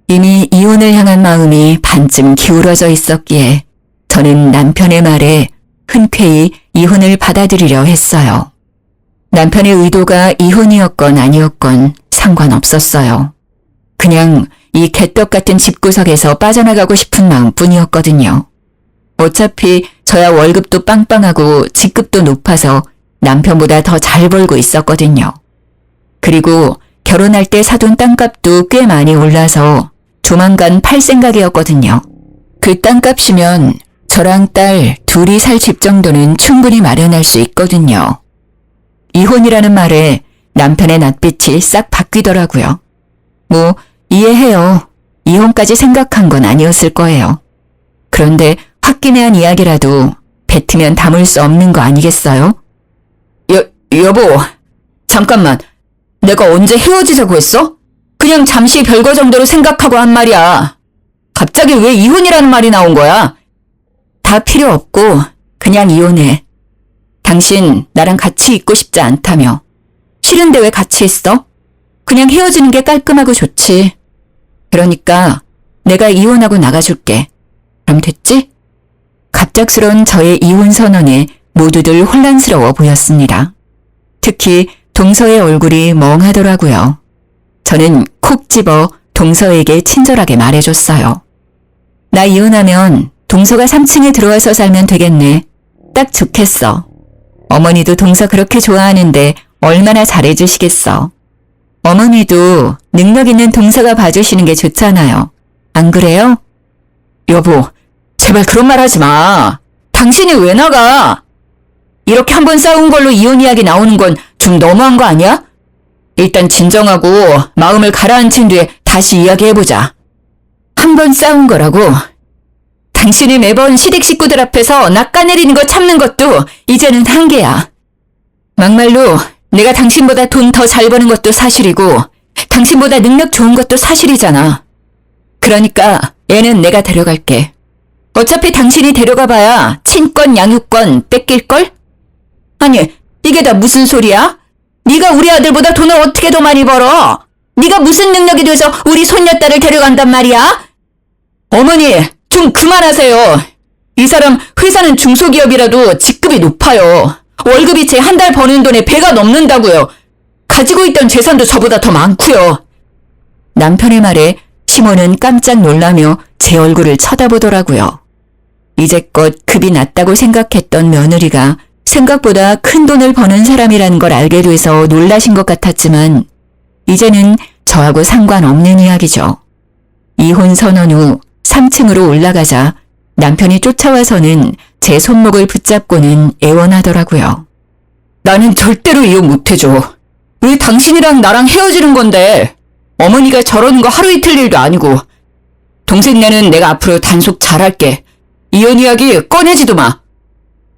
이미 이혼을 향한 마음이 반쯤 기울어져 있었기에 저는 남편의 말에 흔쾌히 이혼을 받아들이려 했어요. 남편의 의도가 이혼이었건 아니었건 상관없었어요. 그냥 이 개떡 같은 집구석에서 빠져나가고 싶은 마음뿐이었거든요. 어차피 저야 월급도 빵빵하고 직급도 높아서 남편보다 더 잘 벌고 있었거든요. 그리고 결혼할 때 사둔 땅값도 꽤 많이 올라서 조만간 팔 생각이었거든요. 그 땅값이면 저랑 딸 둘이 살 집 정도는 충분히 마련할 수 있거든요. 이혼이라는 말에 남편의 낯빛이 싹 바뀌더라고요. 뭐 이해해요. 이혼까지 생각한 건 아니었을 거예요. 그런데 홧김에한 이야기라도 뱉으면 담을 수 없는 거 아니겠어요? 여보, 잠깐만. 내가 언제 헤어지자고 했어? 그냥 잠시 별거 정도로 생각하고 한 말이야. 갑자기 왜 이혼이라는 말이 나온 거야? 다 필요 없고 그냥 이혼해. 당신 나랑 같이 있고 싶지 않다며. 싫은데 왜 같이 있어? 그냥 헤어지는 게 깔끔하고 좋지. 그러니까 내가 이혼하고 나가줄게. 그럼 됐지? 갑작스러운 저의 이혼 선언에 모두들 혼란스러워 보였습니다. 특히 동서의 얼굴이 멍하더라고요. 저는 콕 집어 동서에게 친절하게 말해줬어요. 나 이혼하면 동서가 3층에 들어와서 살면 되겠네. 딱 좋겠어. 어머니도 동서 그렇게 좋아하는데 얼마나 잘해주시겠어. 어머니도 능력 있는 동서가 봐주시는 게 좋잖아요. 안 그래요? 여보, 제발 그런 말 하지 마. 당신이 왜 나가? 이렇게 한번 싸운 걸로 이혼 이야기 나오는 건 좀 너무한 거 아니야? 일단 진정하고 마음을 가라앉힌 뒤에 다시 이야기해보자. 한 번 싸운 거라고? 당신이 매번 시댁 식구들 앞에서 낚아내리는 거 참는 것도 이제는 한계야. 막말로 내가 당신보다 돈 더 잘 버는 것도 사실이고 당신보다 능력 좋은 것도 사실이잖아. 그러니까 애는 내가 데려갈게. 어차피 당신이 데려가봐야 친권 양육권 뺏길걸? 아니, 이게 다 무슨 소리야? 네가 우리 아들보다 돈을 어떻게 더 많이 벌어? 네가 무슨 능력이 돼서 우리 손녀딸을 데려간단 말이야? 어머니, 좀 그만하세요. 이 사람 회사는 중소기업이라도 직급이 높아요. 월급이 제 한 달 버는 돈에 배가 넘는다고요. 가지고 있던 재산도 저보다 더 많고요. 남편의 말에 시모는 깜짝 놀라며 제 얼굴을 쳐다보더라고요. 이제껏 급이 낮다고 생각했던 며느리가 생각보다 큰 돈을 버는 사람이라는 걸 알게 돼서 놀라신 것 같았지만 이제는 저하고 상관없는 이야기죠. 이혼 선언 후 3층으로 올라가자 남편이 쫓아와서는 제 손목을 붙잡고는 애원하더라고요. 나는 절대로 이혼 못해줘. 왜 당신이랑 나랑 헤어지는 건데? 어머니가 저러는 거 하루 이틀 일도 아니고. 동생네는 내가 앞으로 단속 잘할게. 이혼 이야기 꺼내지도 마.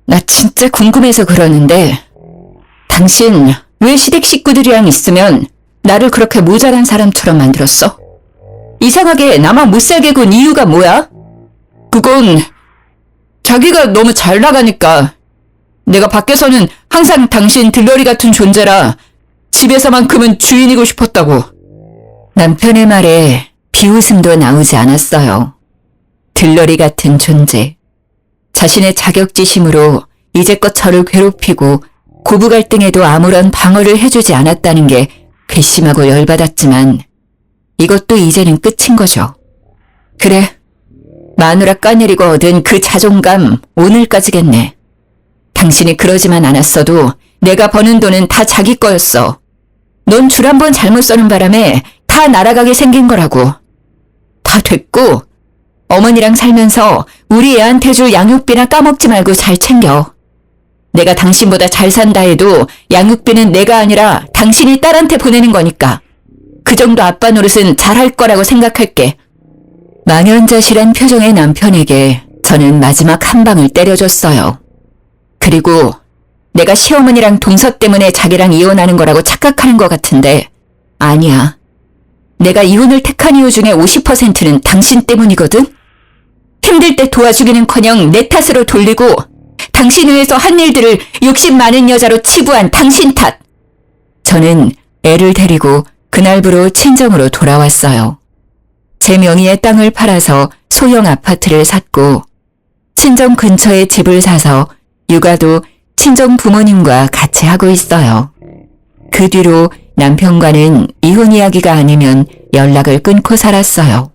나 진짜 궁금해서 그러는데 당신 왜 시댁 식구들이랑 있으면 나를 그렇게 모자란 사람처럼 만들었어? 이상하게 나만 못 살게 군 이유가 뭐야? 그건 자기가 너무 잘 나가니까. 내가 밖에서는 항상 당신 들러리 같은 존재라 집에서만큼은 주인이고 싶었다고. 남편의 말에 비웃음도 나오지 않았어요. 들러리 같은 존재. 자신의 자격지심으로 이제껏 저를 괴롭히고 고부 갈등에도 아무런 방어를 해주지 않았다는 게 괘씸하고 열받았지만 이것도 이제는 끝인 거죠. 그래, 마누라 까내리고 얻은 그 자존감 오늘까지겠네. 당신이 그러지만 않았어도 내가 버는 돈은 다 자기 거였어. 넌 줄 한 번 잘못 써는 바람에 다 날아가게 생긴 거라고. 다 됐고 어머니랑 살면서 우리 애한테 줄 양육비나 까먹지 말고 잘 챙겨. 내가 당신보다 잘 산다 해도 양육비는 내가 아니라 당신이 딸한테 보내는 거니까. 그 정도 아빠 노릇은 잘할 거라고 생각할게. 망연자실한 표정의 남편에게 저는 마지막 한 방을 때려줬어요. 그리고 내가 시어머니랑 동서 때문에 자기랑 이혼하는 거라고 착각하는 것 같은데 아니야. 내가 이혼을 택한 이유 중에 50%는 당신 때문이거든? 힘들 때 도와주기는커녕 내 탓으로 돌리고 당신 위해서 한 일들을 욕심 많은 여자로 치부한 당신 탓. 저는 애를 데리고 그날부로 친정으로 돌아왔어요. 제 명의의 땅을 팔아서 소형 아파트를 샀고 친정 근처에 집을 사서 육아도 친정 부모님과 같이 하고 있어요. 그 뒤로 남편과는 이혼 이야기가 아니면 연락을 끊고 살았어요.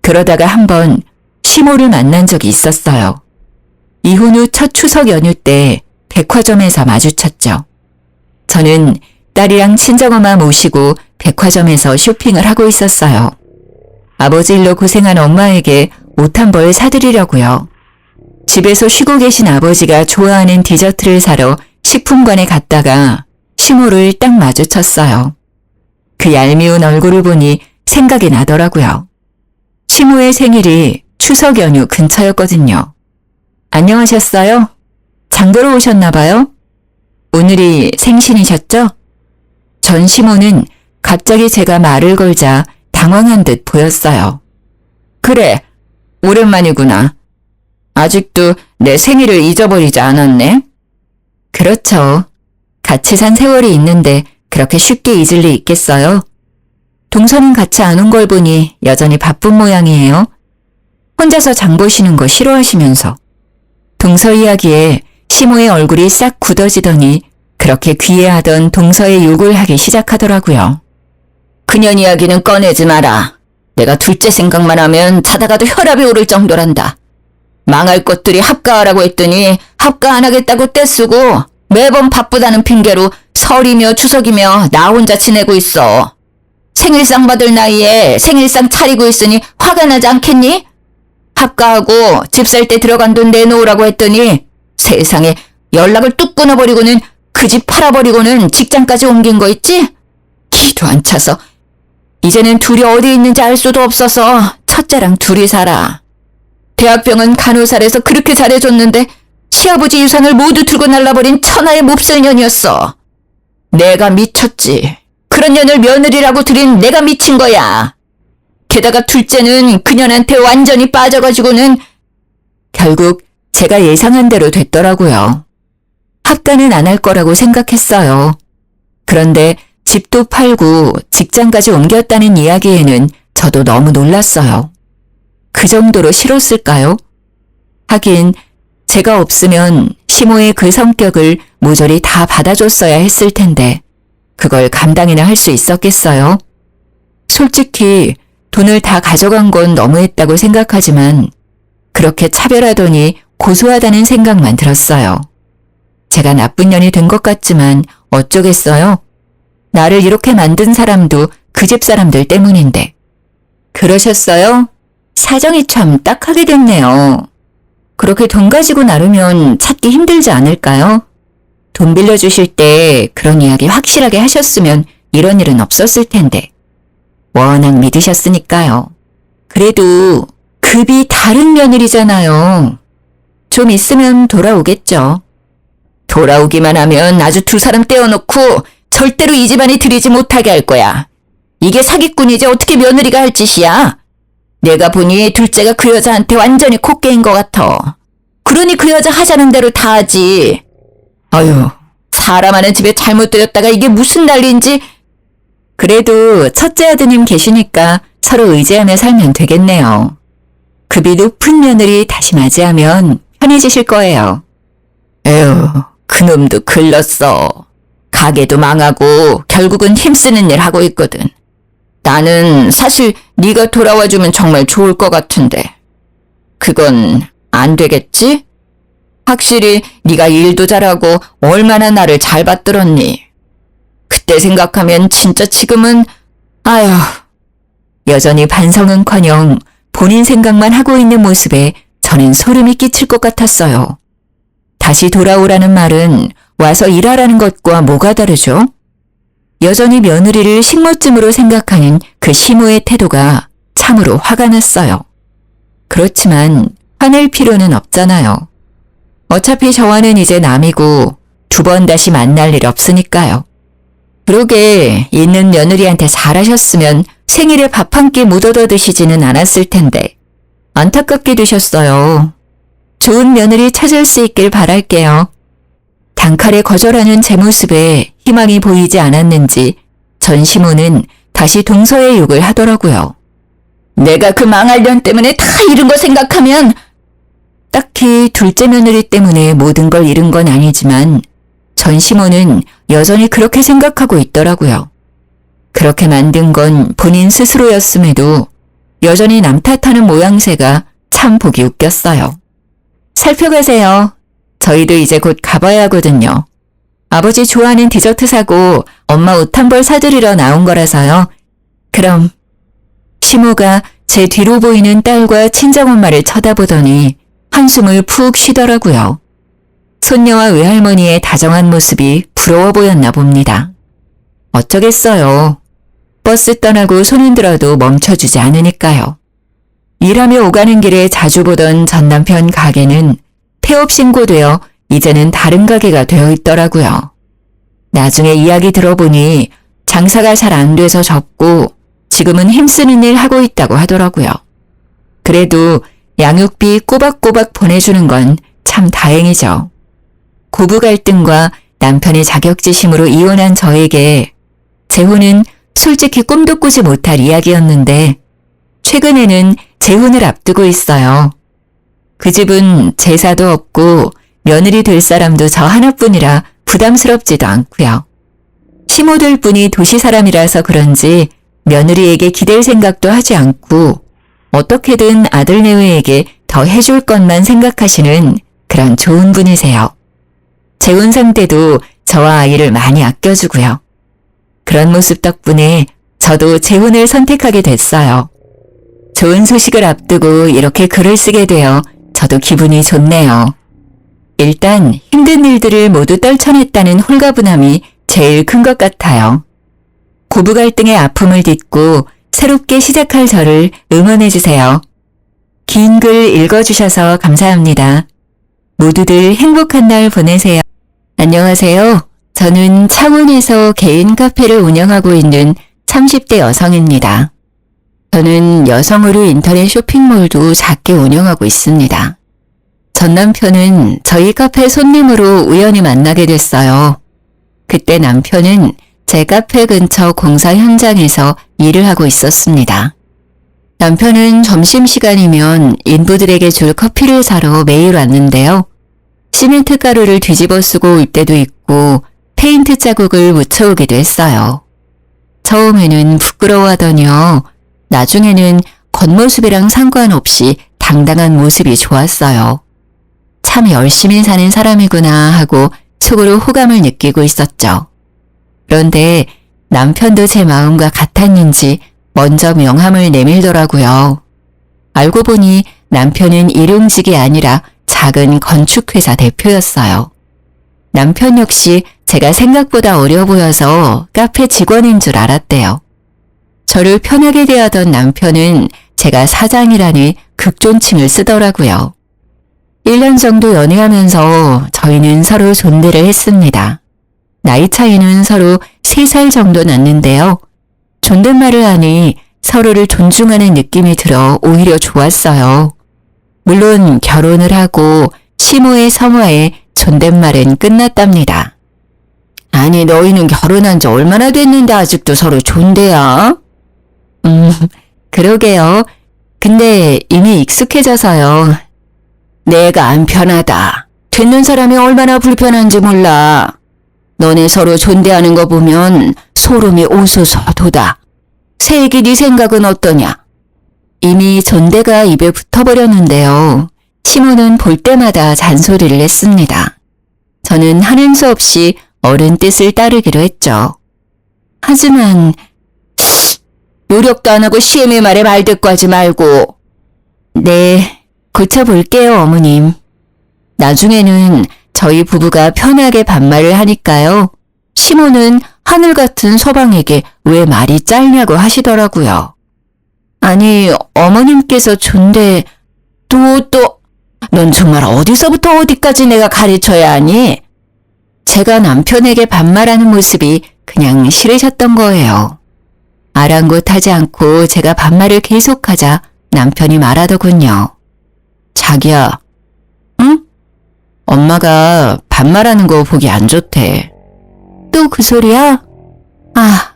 그러다가 한번 시모를 만난 적이 있었어요. 이혼 후 첫 추석 연휴 때 백화점에서 마주쳤죠. 저는 딸이랑 친정엄마 모시고 백화점에서 쇼핑을 하고 있었어요. 아버지 일로 고생한 엄마에게 옷 한 벌 사드리려고요. 집에서 쉬고 계신 아버지가 좋아하는 디저트를 사러 식품관에 갔다가 시모를 딱 마주쳤어요. 그 얄미운 얼굴을 보니 생각이 나더라고요. 시모의 생일이 추석 연휴 근처였거든요. 안녕하셨어요? 장 보러 오셨나 봐요? 오늘이 생신이셨죠? 전 시모는 갑자기 제가 말을 걸자 당황한 듯 보였어요. 그래, 오랜만이구나. 아직도 내 생일을 잊어버리지 않았네? 그렇죠. 같이 산 세월이 있는데 그렇게 쉽게 잊을 리 있겠어요? 동서는 같이 안 온 걸 보니 여전히 바쁜 모양이에요. 혼자서 장 보시는 거 싫어하시면서. 동서 이야기에 시모의 얼굴이 싹 굳어지더니 그렇게 귀해하던 동서의 욕을 하기 시작하더라고요. 그년 이야기는 꺼내지 마라. 내가 둘째 생각만 하면 자다가도 혈압이 오를 정도란다. 망할 것들이 합가하라고 했더니 합가 안 하겠다고 떼쓰고 매번 바쁘다는 핑계로 설이며 추석이며 나 혼자 지내고 있어. 생일상 받을 나이에 생일상 차리고 있으니 화가 나지 않겠니? 합가하고 집 살 때 들어간 돈 내놓으라고 했더니 세상에 연락을 뚝 끊어버리고는 그 집 팔아버리고는 직장까지 옮긴 거 있지? 기도 안 차서 이제는 둘이 어디 있는지 알 수도 없어서 첫째랑 둘이 살아. 대학병원 간호사래서 그렇게 잘해줬는데 시아버지 유산을 모두 들고 날라버린 천하의 몹쓸 년이었어. 내가 미쳤지. 그런 년을 며느리라고 들인 내가 미친 거야. 게다가 둘째는 그년한테 완전히 빠져가지고는 결국 제가 예상한 대로 됐더라고요. 합가는 안 할 거라고 생각했어요. 그런데 집도 팔고 직장까지 옮겼다는 이야기에는 저도 너무 놀랐어요. 그 정도로 싫었을까요? 하긴 제가 없으면 시모의 그 성격을 모조리 다 받아줬어야 했을 텐데 그걸 감당이나 할 수 있었겠어요? 솔직히 돈을 다 가져간 건 너무했다고 생각하지만 그렇게 차별하더니 고소하다는 생각만 들었어요. 제가 나쁜 년이 된 것 같지만 어쩌겠어요? 나를 이렇게 만든 사람도 그 집 사람들 때문인데. 그러셨어요? 사정이 참 딱하게 됐네요. 그렇게 돈 가지고 나르면 찾기 힘들지 않을까요? 돈 빌려주실 때 그런 이야기 확실하게 하셨으면 이런 일은 없었을 텐데. 워낙 믿으셨으니까요. 그래도 급이 다른 며느리잖아요. 좀 있으면 돌아오겠죠. 돌아오기만 하면 아주 두 사람 떼어놓고 절대로 이 집안이 들이지 못하게 할 거야. 이게 사기꾼이지 어떻게 며느리가 할 짓이야. 내가 보니 둘째가 그 여자한테 완전히 코 깨인 것 같아. 그러니 그 여자 하자는 대로 다 하지. 아유, 사람 하는 집에 잘못 들였다가 이게 무슨 난리인지. 그래도 첫째 아드님 계시니까 서로 의지하며 살면 되겠네요. 급이 높은 며느리 다시 맞이하면 편해지실 거예요. 에휴, 그놈도 글렀어. 가게도 망하고 결국은 힘쓰는 일 하고 있거든. 나는 사실 네가 돌아와주면 정말 좋을 것 같은데. 그건 안 되겠지? 확실히 네가 일도 잘하고 얼마나 나를 잘 받들었니. 그때 생각하면 진짜 지금은 아휴. 여전히 반성은커녕 본인 생각만 하고 있는 모습에 저는 소름이 끼칠 것 같았어요. 다시 돌아오라는 말은 와서 일하라는 것과 뭐가 다르죠? 여전히 며느리를 식모쯤으로 생각하는 그 시모의 태도가 참으로 화가 났어요. 그렇지만 화낼 필요는 없잖아요. 어차피 저와는 이제 남이고 2번 다시 만날 일 없으니까요. 그러게 있는 며느리한테 잘하셨으면 생일에 밥 한 끼 못 얻어 드시지는 않았을 텐데 안타깝게 되셨어요. 좋은 며느리 찾을 수 있길 바랄게요. 단칼에 거절하는 제 모습에 희망이 보이지 않았는지 전 시모는 다시 동서의 욕을 하더라고요. 내가 그 망할 년 때문에 다 잃은 거 생각하면 딱히 둘째 며느리 때문에 모든 걸 잃은 건 아니지만 전 시모는 여전히 그렇게 생각하고 있더라고요. 그렇게 만든 건 본인 스스로였음에도 여전히 남 탓하는 모양새가 참 보기 웃겼어요. 살펴가세요. 저희도 이제 곧 가봐야 하거든요. 아버지 좋아하는 디저트 사고 엄마 옷 한 벌 사드리러 나온 거라서요. 그럼. 시모가 제 뒤로 보이는 딸과 친정엄마를 쳐다보더니 한숨을 푹 쉬더라고요. 손녀와 외할머니의 다정한 모습이 부러워 보였나 봅니다. 어쩌겠어요. 버스 떠나고 손 흔들어도 멈춰주지 않으니까요. 일하며 오가는 길에 자주 보던 전 남편 가게는 폐업 신고되어 이제는 다른 가게가 되어 있더라고요. 나중에 이야기 들어보니 장사가 잘 안 돼서 접고 지금은 힘쓰는 일 하고 있다고 하더라고요. 그래도 양육비 꼬박꼬박 보내주는 건 참 다행이죠. 고부 갈등과 남편의 자격지심으로 이혼한 저에게 재혼은 솔직히 꿈도 꾸지 못할 이야기였는데 최근에는 재혼을 앞두고 있어요. 그 집은 제사도 없고 며느리 될 사람도 저 하나뿐이라 부담스럽지도 않고요. 시모들 뿐이 도시 사람이라서 그런지 며느리에게 기댈 생각도 하지 않고 어떻게든 아들 내외에게 더 해줄 것만 생각하시는 그런 좋은 분이세요. 재혼 상태도 저와 아이를 많이 아껴주고요. 그런 모습 덕분에 저도 재혼을 선택하게 됐어요. 좋은 소식을 앞두고 이렇게 글을 쓰게 되어 저도 기분이 좋네요. 일단 힘든 일들을 모두 떨쳐냈다는 홀가분함이 제일 큰 것 같아요. 고부 갈등의 아픔을 딛고 새롭게 시작할 저를 응원해주세요. 긴 글 읽어주셔서 감사합니다. 모두들 행복한 날 보내세요. 안녕하세요. 저는 창원에서 개인 카페를 운영하고 있는 30대 여성입니다. 저는 여성의류 인터넷 쇼핑몰도 작게 운영하고 있습니다. 전 남편은 저희 카페 손님으로 우연히 만나게 됐어요. 그때 남편은 제 카페 근처 공사 현장에서 일을 하고 있었습니다. 남편은 점심시간이면 인부들에게 줄 커피를 사러 매일 왔는데요. 시멘트 가루를 뒤집어 쓰고 올 때도 있고 페인트 자국을 묻혀오기도 했어요. 처음에는 부끄러워하더니요. 나중에는 겉모습이랑 상관없이 당당한 모습이 좋았어요. 참 열심히 사는 사람이구나 하고 속으로 호감을 느끼고 있었죠. 그런데 남편도 제 마음과 같았는지 먼저 명함을 내밀더라고요. 알고 보니 남편은 일용직이 아니라 작은 건축회사 대표였어요. 남편 역시 제가 생각보다 어려 보여서 카페 직원인 줄 알았대요. 저를 편하게 대하던 남편은 제가 사장이라니 극존칭을 쓰더라고요. 1년 정도 연애하면서 저희는 서로 존대를 했습니다. 나이 차이는 서로 3살 정도 났는데요. 존댓말을 하니 서로를 존중하는 느낌이 들어 오히려 좋았어요. 물론 결혼을 하고 시모의 성화에 존댓말은 끝났답니다. 아니 너희는 결혼한 지 얼마나 됐는데 아직도 서로 존대야? 그러게요. 근데 이미 익숙해져서요. 내가 안 편하다. 듣는 사람이 얼마나 불편한지 몰라. 너네 서로 존대하는 거 보면 소름이 오소서 돋아. 새애기 네 생각은 어떠냐? 이미 존대가 입에 붙어버렸는데요. 시모는 볼 때마다 잔소리를 했습니다. 저는 하는 수 없이 어른 뜻을 따르기로 했죠. 하지만 노력도 안 하고 시애미 말에 말 듣고 하지 말고. 네, 고쳐볼게요, 어머님. 나중에는 저희 부부가 편하게 반말을 하니까요. 시모는 하늘 같은 서방에게 왜 말이 짧냐고 하시더라고요. 아니, 어머님께서 넌 정말 어디서부터 어디까지 내가 가르쳐야 하니? 제가 남편에게 반말하는 모습이 그냥 싫으셨던 거예요. 아랑곳하지 않고 제가 반말을 계속하자 남편이 말하더군요. 자기야, 응? 엄마가 반말하는 거 보기 안 좋대. 또 그 소리야? 아,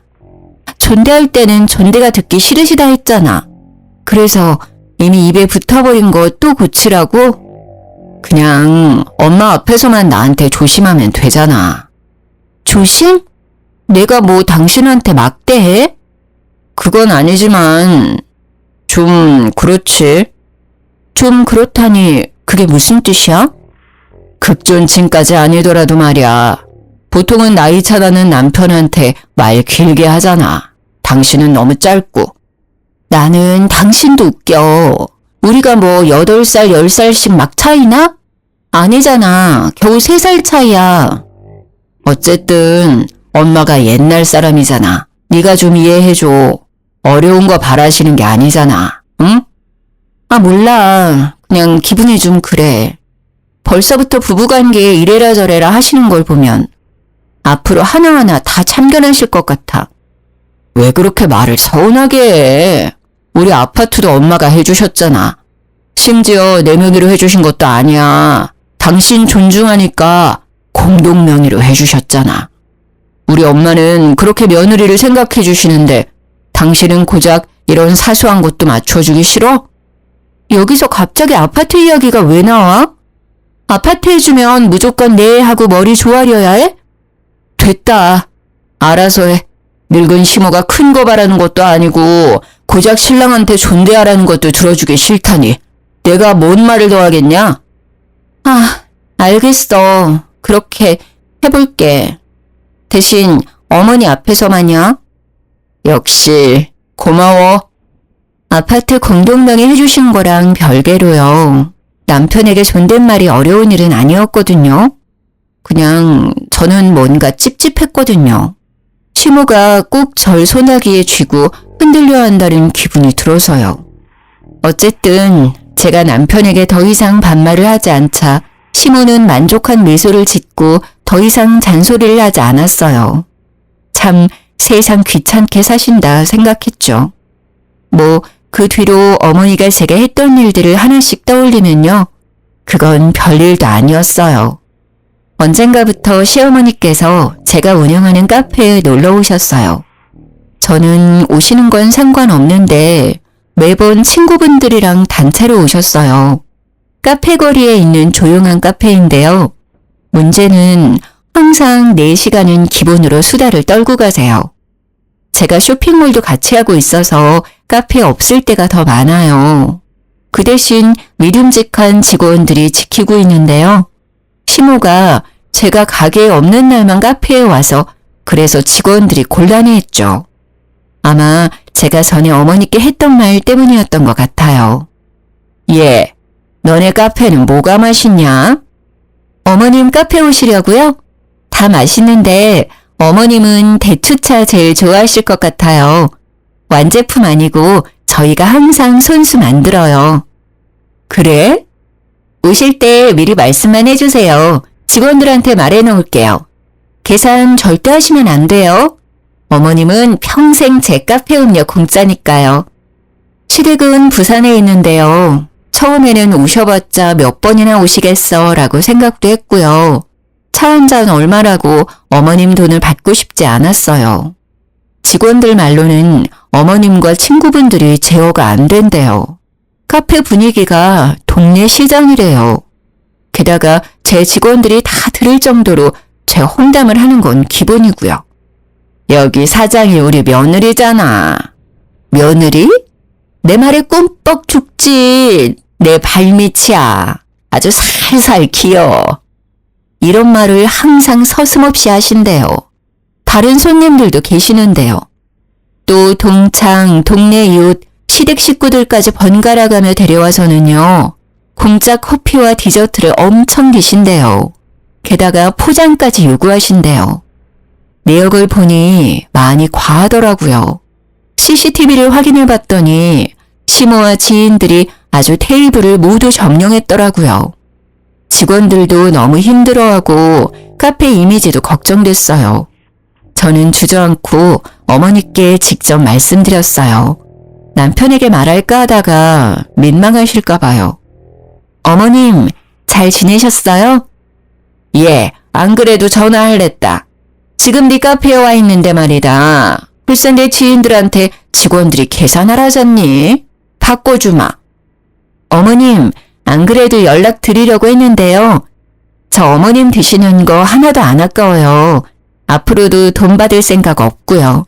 존대할 때는 존대가 듣기 싫으시다 했잖아. 그래서 이미 입에 붙어버린 거 또 고치라고? 그냥 엄마 앞에서만 나한테 조심하면 되잖아. 조심? 내가 뭐 당신한테 막대해? 그건 아니지만 좀 그렇지. 좀 그렇다니 그게 무슨 뜻이야? 극존칭까지 아니더라도 말이야. 보통은 나이 차다는 남편한테 말 길게 하잖아. 당신은 너무 짧고. 나는 당신도 웃겨. 우리가 뭐 8살, 10살씩 막 차이나? 아니잖아. 겨우 3살 차이야. 어쨌든 엄마가 옛날 사람이잖아. 네가 좀 이해해줘. 어려운 거 바라시는 게 아니잖아. 응? 아, 몰라. 그냥 기분이 좀 그래. 벌써부터 부부관계에 이래라 저래라 하시는 걸 보면 앞으로 하나하나 다 참견하실 것 같아. 왜 그렇게 말을 서운하게 해? 우리 아파트도 엄마가 해주셨잖아. 심지어 내 명의로 해주신 것도 아니야. 당신 존중하니까 공동 명의로 해주셨잖아. 우리 엄마는 그렇게 며느리를 생각해 주시는데 당신은 고작 이런 사소한 것도 맞춰주기 싫어? 여기서 갑자기 아파트 이야기가 왜 나와? 아파트 해주면 무조건 네 하고 머리 조아려야 해? 됐다. 알아서 해. 늙은 시모가 큰 거 바라는 것도 아니고 고작 신랑한테 존대하라는 것도 들어주기 싫다니. 내가 뭔 말을 더 하겠냐? 아, 알겠어. 그렇게 해볼게. 대신 어머니 앞에서만요. 역시 고마워. 아파트 공동명의 해주신 거랑 별개로요. 남편에게 존댓말이 어려운 일은 아니었거든요. 그냥 저는 뭔가 찝찝했거든요. 시모가 꼭 절 소나기에 쥐고 흔들려 한다는 기분이 들어서요. 어쨌든 제가 남편에게 더 이상 반말을 하지 않자 시모는 만족한 미소를 짓고 더 이상 잔소리를 하지 않았어요. 참 세상 귀찮게 사신다 생각했죠. 뭐 그 뒤로 어머니가 제가 했던 일들을 하나씩 떠올리면요. 그건 별일도 아니었어요. 언젠가부터 시어머니께서 제가 운영하는 카페에 놀러 오셨어요. 저는 오시는 건 상관없는데 매번 친구분들이랑 단체로 오셨어요. 카페 거리에 있는 조용한 카페인데요. 문제는 항상 4시간은 기본으로 수다를 떨고 가세요. 제가 쇼핑몰도 같이 하고 있어서 카페에 없을 때가 더 많아요. 그 대신 믿음직한 직원들이 지키고 있는데요. 시모가 제가 가게에 없는 날만 카페에 와서 그래서 직원들이 곤란해했죠. 아마 제가 전에 어머니께 했던 말 때문이었던 것 같아요. 예, 너네 카페는 뭐가 맛있냐? 어머님 카페 오시려고요? 다 맛있는데 어머님은 대추차 제일 좋아하실 것 같아요. 완제품 아니고 저희가 항상 손수 만들어요. 그래? 오실 때 미리 말씀만 해주세요. 직원들한테 말해놓을게요. 계산 절대 하시면 안 돼요. 어머님은 평생 제 카페 음료 공짜니까요. 시댁은 부산에 있는데요. 처음에는 오셔봤자 몇 번이나 오시겠어 라고 생각도 했고요. 차 한 잔 얼마라고 어머님 돈을 받고 싶지 않았어요. 직원들 말로는 어머님과 친구분들이 제어가 안 된대요. 카페 분위기가 동네 시장이래요. 게다가 제 직원들이 다 들을 정도로 제 험담을 하는 건 기본이고요. 여기 사장이 우리 며느리잖아. 며느리? 내 말에 꿈뻑 죽지. 내 발밑이야. 아주 살살 기어. 이런 말을 항상 서슴없이 하신대요. 다른 손님들도 계시는데요. 또 동창, 동네 이웃, 시댁 식구들까지 번갈아가며 데려와서는요. 공짜 커피와 디저트를 엄청 드신대요. 게다가 포장까지 요구하신대요. 내역을 보니 많이 과하더라고요. CCTV를 확인해 봤더니 시모와 지인들이 아주 테이블을 모두 점령했더라고요. 직원들도 너무 힘들어하고 카페 이미지도 걱정됐어요. 저는 주저앉고 어머니께 직접 말씀드렸어요. 남편에게 말할까 하다가 민망하실까 봐요. 어머님, 잘 지내셨어요? 예, 안 그래도 전화할랬다. 지금 네 카페에 와 있는데 말이다. 글쎄 내 지인들한테 직원들이 계산하라잖니? 바꿔주마. 어머님, 안 그래도 연락 드리려고 했는데요. 저 어머님 드시는 거 하나도 안 아까워요. 앞으로도 돈 받을 생각 없고요.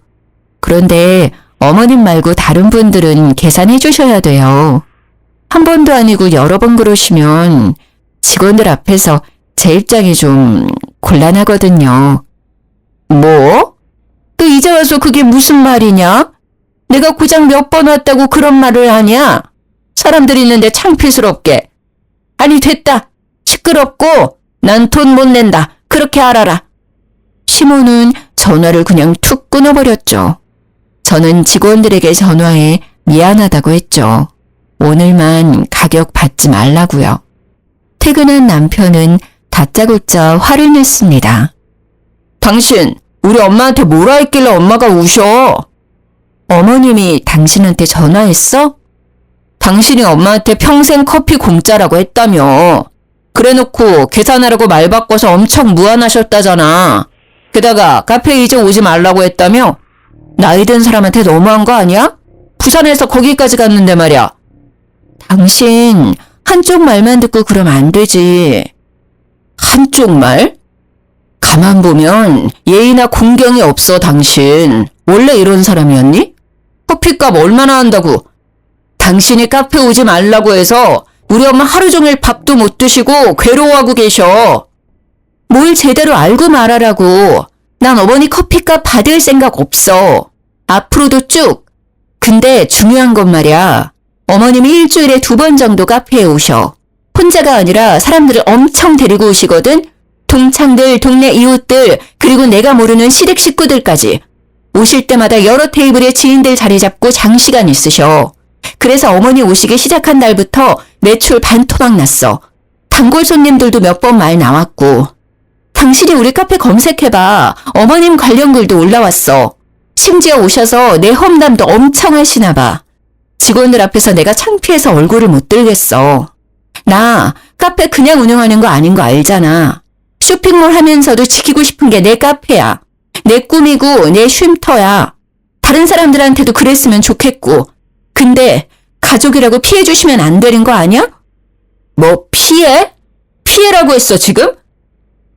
그런데 어머님 말고 다른 분들은 계산해 주셔야 돼요. 한 번도 아니고 여러 번 그러시면 직원들 앞에서 제 입장이 좀 곤란하거든요. 뭐? 또 이제 와서 그게 무슨 말이냐? 내가 고작 몇 번 왔다고 그런 말을 하냐? 사람들 있는데 창피스럽게. 아니 됐다. 시끄럽고 난 돈 못 낸다. 그렇게 알아라. 시모는 전화를 그냥 툭 끊어버렸죠. 저는 직원들에게 전화해 미안하다고 했죠. 오늘만 가격 받지 말라고요. 퇴근한 남편은 다짜고짜 화를 냈습니다. 당신 우리 엄마한테 뭐라 했길래 엄마가 우셔? 어머님이 당신한테 전화했어? 당신이 엄마한테 평생 커피 공짜라고 했다며. 그래놓고 계산하라고 말 바꿔서 엄청 무안하셨다잖아. 게다가 카페에 이제 오지 말라고 했다며? 나이 든 사람한테 너무한 거 아니야? 부산에서 거기까지 갔는데 말이야. 당신 한쪽 말만 듣고 그러면 안 되지. 한쪽 말? 가만 보면 예의나 공경이 없어 당신. 원래 이런 사람이었니? 커피값 얼마나 한다고? 당신이 카페 오지 말라고 해서 우리 엄마 하루 종일 밥도 못 드시고 괴로워하고 계셔. 뭘 제대로 알고 말하라고. 난 어머니 커피값 받을 생각 없어. 앞으로도 쭉. 근데 중요한 건 말이야. 어머님이 일주일에 2번 정도 카페에 오셔. 혼자가 아니라 사람들을 엄청 데리고 오시거든. 동창들, 동네 이웃들, 그리고 내가 모르는 시댁 식구들까지. 오실 때마다 여러 테이블에 지인들 자리 잡고 장시간 있으셔. 그래서 어머니 오시기 시작한 날부터 매출 반토막 났어. 단골 손님들도 몇 번 말 나왔고. 당신이 우리 카페 검색해봐. 어머님 관련 글도 올라왔어. 심지어 오셔서 내 험담도 엄청 하시나 봐. 직원들 앞에서 내가 창피해서 얼굴을 못 들겠어. 나 카페 그냥 운영하는 거 아닌 거 알잖아. 쇼핑몰 하면서도 지키고 싶은 게 내 카페야. 내 꿈이고 내 쉼터야. 다른 사람들한테도 그랬으면 좋겠고. 근데 가족이라고 피해 주시면 안 되는 거 아니야? 뭐 피해? 피해라고 했어 지금?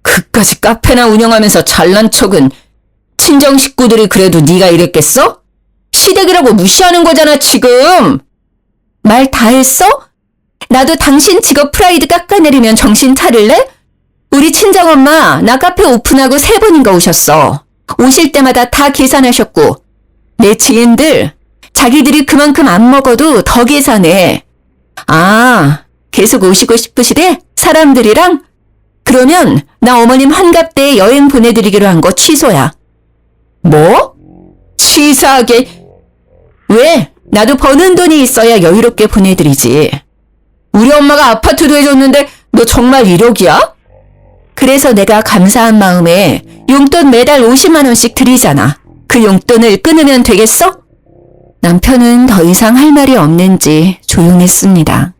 그까지 카페나 운영하면서 잘난 척은. 친정 식구들이 그래도 네가 이랬겠어? 시댁이라고 무시하는 거잖아 지금. 말 다 했어? 나도 당신 직업 프라이드 깎아내리면 정신 차릴래? 우리 친정엄마 나 카페 오픈하고 3번인가 오셨어. 오실 때마다 다 계산하셨고. 내 지인들 자기들이 그만큼 안 먹어도 더 계산해. 아, 계속 오시고 싶으시대? 사람들이랑? 그러면 나 어머님 환갑 때 여행 보내드리기로 한 거 취소야. 뭐? 치사하게. 왜? 나도 버는 돈이 있어야 여유롭게 보내드리지. 우리 엄마가 아파트도 해줬는데 너 정말 이력이야? 그래서 내가 감사한 마음에 용돈 매달 50만 원씩 드리잖아. 그 용돈을 끊으면 되겠어? 남편은 더 이상 할 말이 없는지 조용했습니다.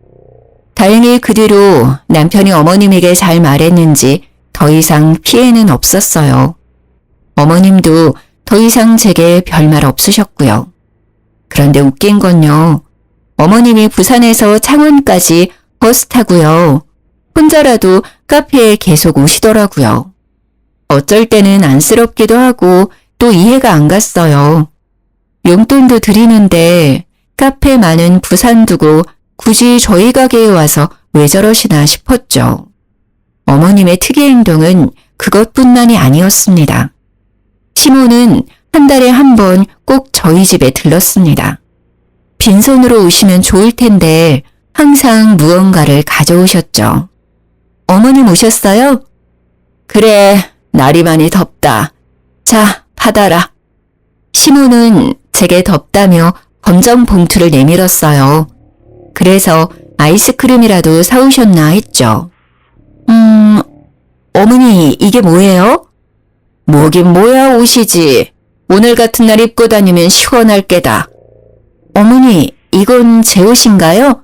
다행히 그 뒤로 남편이 어머님에게 잘 말했는지 더 이상 피해는 없었어요. 어머님도 더 이상 제게 별말 없으셨고요. 그런데 웃긴 건요. 어머님이 부산에서 창원까지 버스 타고요. 혼자라도 카페에 계속 오시더라고요. 어쩔 때는 안쓰럽기도 하고 또 이해가 안 갔어요. 용돈도 드리는데 카페 많은 부산 두고 굳이 저희 가게에 와서 왜 저러시나 싶었죠. 어머님의 특이 행동은 그것뿐만이 아니었습니다. 시모는 한 달에 한 번 꼭 저희 집에 들렀습니다. 빈손으로 오시면 좋을 텐데 항상 무언가를 가져오셨죠. 어머님 오셨어요? 그래, 날이 많이 덥다. 자, 받아라. 시모는 제게 덥다며 검정 봉투를 내밀었어요. 그래서 아이스크림이라도 사오셨나 했죠. 어머니, 이게 뭐예요? 뭐긴 뭐야, 옷이지. 오늘 같은 날 입고 다니면 시원할 게다. 어머니, 이건 제 옷인가요?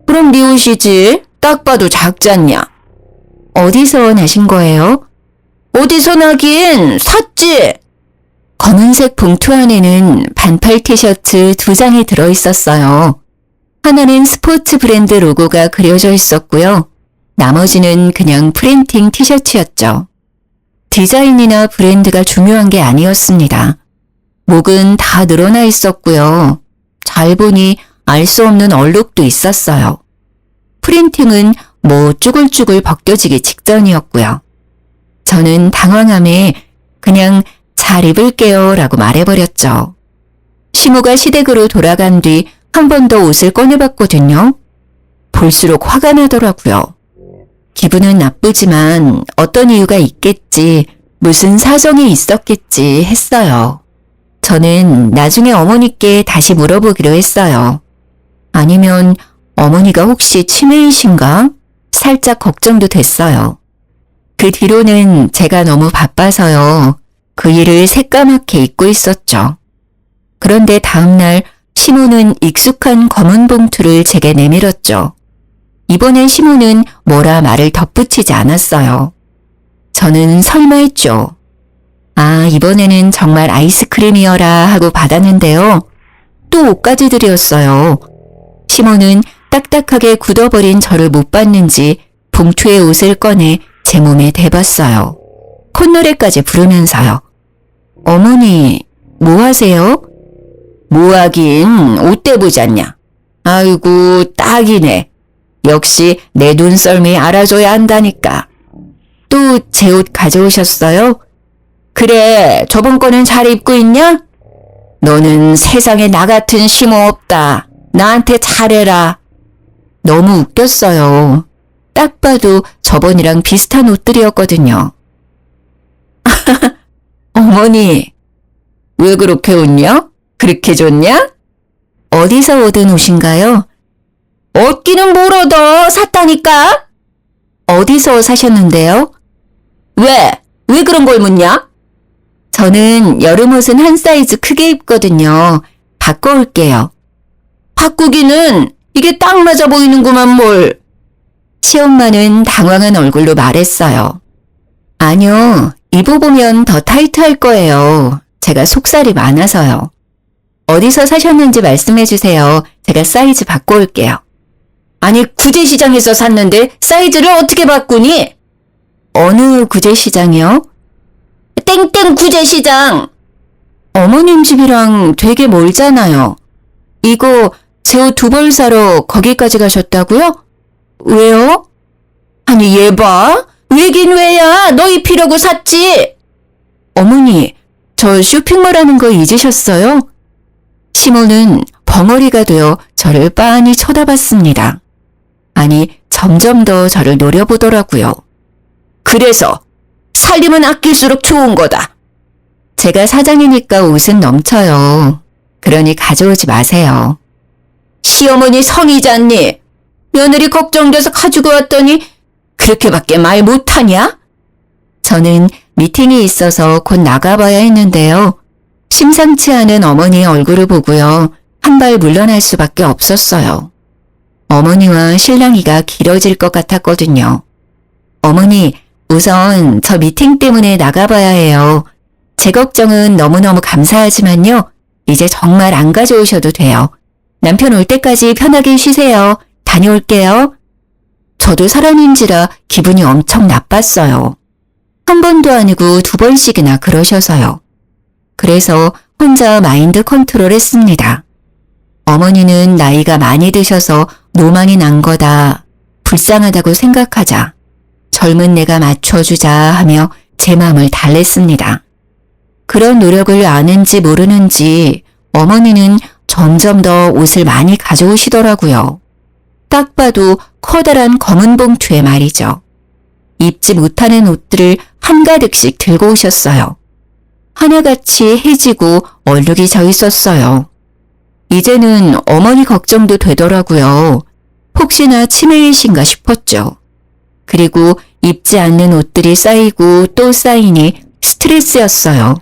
그럼 네 옷이지. 딱 봐도 작잖냐. 어디서 나신 거예요? 어디서 나긴 샀지. 검은색 봉투 안에는 반팔 티셔츠 2장이 들어있었어요. 하나는 스포츠 브랜드 로고가 그려져 있었고요. 나머지는 그냥 프린팅 티셔츠였죠. 디자인이나 브랜드가 중요한 게 아니었습니다. 목은 다 늘어나 있었고요. 잘 보니 알 수 없는 얼룩도 있었어요. 프린팅은 뭐 쭈글쭈글 벗겨지기 직전이었고요. 저는 당황함에 그냥 잘 입을게요 라고 말해버렸죠. 시모가 시댁으로 돌아간 뒤 한 번 더 옷을 꺼내봤거든요. 볼수록 화가 나더라고요. 기분은 나쁘지만 어떤 이유가 있겠지, 무슨 사정이 있었겠지 했어요. 저는 나중에 어머니께 다시 물어보기로 했어요. 아니면 어머니가 혹시 치매이신가? 살짝 걱정도 됐어요. 그 뒤로는 제가 너무 바빠서요. 그 일을 새까맣게 잊고 있었죠. 그런데 다음날 시모는 익숙한 검은 봉투를 제게 내밀었죠. 이번엔 시모는 뭐라 말을 덧붙이지 않았어요. 저는 설마 했죠. 아, 이번에는 정말 아이스크림이어라 하고 받았는데요. 또 옷까지 드렸어요. 시모는 딱딱하게 굳어버린 저를 못 봤는지 봉투에 옷을 꺼내 제 몸에 대봤어요. 콧노래까지 부르면서요. 어머니, 뭐 하세요? 뭐 하긴, 옷 대보지 않냐. 아이고, 딱이네. 역시 내 눈썰미 알아줘야 한다니까. 또 제 옷 가져오셨어요? 그래, 저번 거는 잘 입고 있냐? 너는 세상에 나 같은 시모 없다. 나한테 잘해라. 너무 웃겼어요. 딱 봐도 저번이랑 비슷한 옷들이었거든요. 어머니, 왜 그렇게 웃냐? 그렇게 좋냐? 어디서 얻은 옷인가요? 얻기는 뭘 얻어? 샀다니까? 어디서 사셨는데요? 왜 그런 걸 묻냐? 저는 여름 옷은 한 사이즈 크게 입거든요. 바꿔올게요. 바꾸기는 이게 딱 맞아 보이는구만 뭘. 시엄마는 당황한 얼굴로 말했어요. 아니요, 입어보면 더 타이트할 거예요. 제가 속살이 많아서요. 어디서 사셨는지 말씀해주세요. 제가 사이즈 바꿔올게요. 아니, 구제시장에서 샀는데 사이즈를 어떻게 바꾸니? 어느 구제시장이요? 땡땡 구제시장. 어머님 집이랑 되게 멀잖아요. 이거 제 옷 2벌 사러 거기까지 가셨다고요? 왜요? 아니, 얘 봐. 왜긴 왜야. 너 입히려고 샀지. 어머니, 저 쇼핑몰 하는 거 잊으셨어요? 시모는 벙어리가 되어 저를 빤히 쳐다봤습니다. 아니, 점점 더 저를 노려보더라고요. 그래서 살림은 아낄수록 좋은 거다. 제가 사장이니까 옷은 넘쳐요. 그러니 가져오지 마세요. 시어머니 성이잖니. 며느리 걱정돼서 가지고 왔더니 그렇게밖에 말 못하냐? 저는 미팅이 있어서 곧 나가봐야 했는데요. 심상치 않은 어머니의 얼굴을 보고요. 한 발 물러날 수밖에 없었어요. 어머니와 실랑이가 길어질 것 같았거든요. 어머니, 우선 저 미팅 때문에 나가봐야 해요. 제 걱정은 너무너무 감사하지만요. 이제 정말 안 가져오셔도 돼요. 남편 올 때까지 편하게 쉬세요. 다녀올게요. 저도 사람인지라 기분이 엄청 나빴어요. 한 번도 아니고 두 번씩이나 그러셔서요. 그래서 혼자 마인드 컨트롤 했습니다. 어머니는 나이가 많이 드셔서 노망이 난 거다. 불쌍하다고 생각하자. 젊은 내가 맞춰주자 하며 제 마음을 달랬습니다. 그런 노력을 아는지 모르는지 어머니는 점점 더 옷을 많이 가져오시더라고요. 딱 봐도 커다란 검은 봉투에 말이죠. 입지 못하는 옷들을 한가득씩 들고 오셨어요. 하나같이 해지고 얼룩이 져 있었어요. 이제는 어머니 걱정도 되더라고요. 혹시나 치매이신가 싶었죠. 그리고 입지 않는 옷들이 쌓이고 또 쌓이니 스트레스였어요.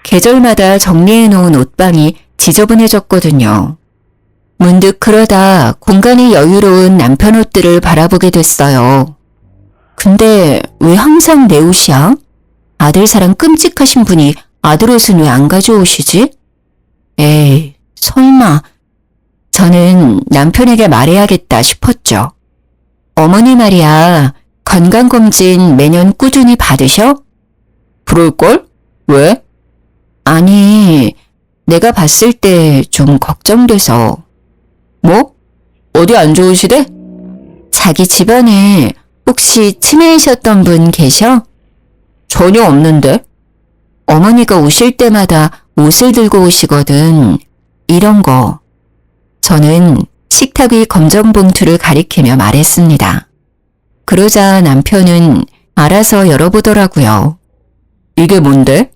계절마다 정리해놓은 옷방이 지저분해졌거든요. 문득 그러다 공간이 여유로운 남편 옷들을 바라보게 됐어요. 근데 왜 항상 내 옷이야? 아들 사랑 끔찍하신 분이 아들 옷은 왜 안 가져오시지? 에이, 설마. 저는 남편에게 말해야겠다 싶었죠. 어머니 말이야, 건강검진 매년 꾸준히 받으셔? 그럴걸? 왜? 아니, 내가 봤을 때 좀 걱정돼서. 뭐? 어디 안 좋으시대? 자기 집안에 혹시 치매이셨던 분 계셔? 전혀 없는데. 어머니가 오실 때마다 옷을 들고 오시거든. 이런 거. 저는 식탁 위 검정 봉투를 가리키며 말했습니다. 그러자 남편은 알아서 열어보더라고요. 이게 뭔데?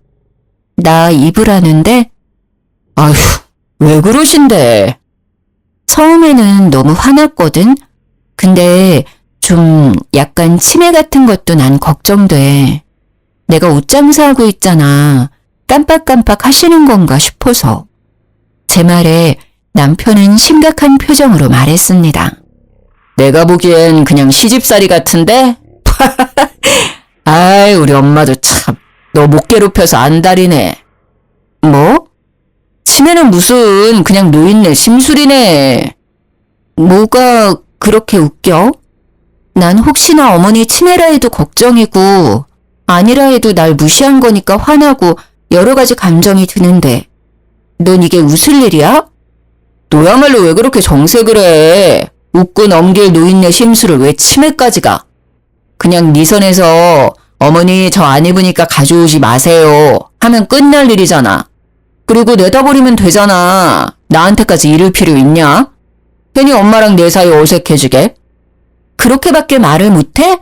나 입으라는데? 아휴, 왜 그러신데? 처음에는 너무 화났거든? 근데 좀 약간 치매 같은 것도 난 걱정돼. 내가 옷 장사하고 있잖아. 깜빡깜빡 하시는 건가 싶어서. 제 말에 남편은 심각한 표정으로 말했습니다. 내가 보기엔 그냥 시집살이 같은데? 아이, 우리 엄마도 참, 너 못 괴롭혀서 안달이네. 뭐? 치매는 무슨 그냥 노인네 심술이네. 뭐가 그렇게 웃겨? 난 혹시나 어머니 치매라 해도 걱정이고 아니라 해도 날 무시한 거니까 화나고 여러 가지 감정이 드는데 넌 이게 웃을 일이야? 너야말로 왜 그렇게 정색을 해? 웃고 넘길 노인네 심술을 왜 치매까지 가? 그냥 네 선에서 어머니 저 안 입으니까 가져오지 마세요 하면 끝날 일이잖아. 그리고 내다버리면 되잖아. 나한테까지 이를 필요 있냐? 괜히 엄마랑 내 사이 어색해지게. 그렇게밖에 말을 못해?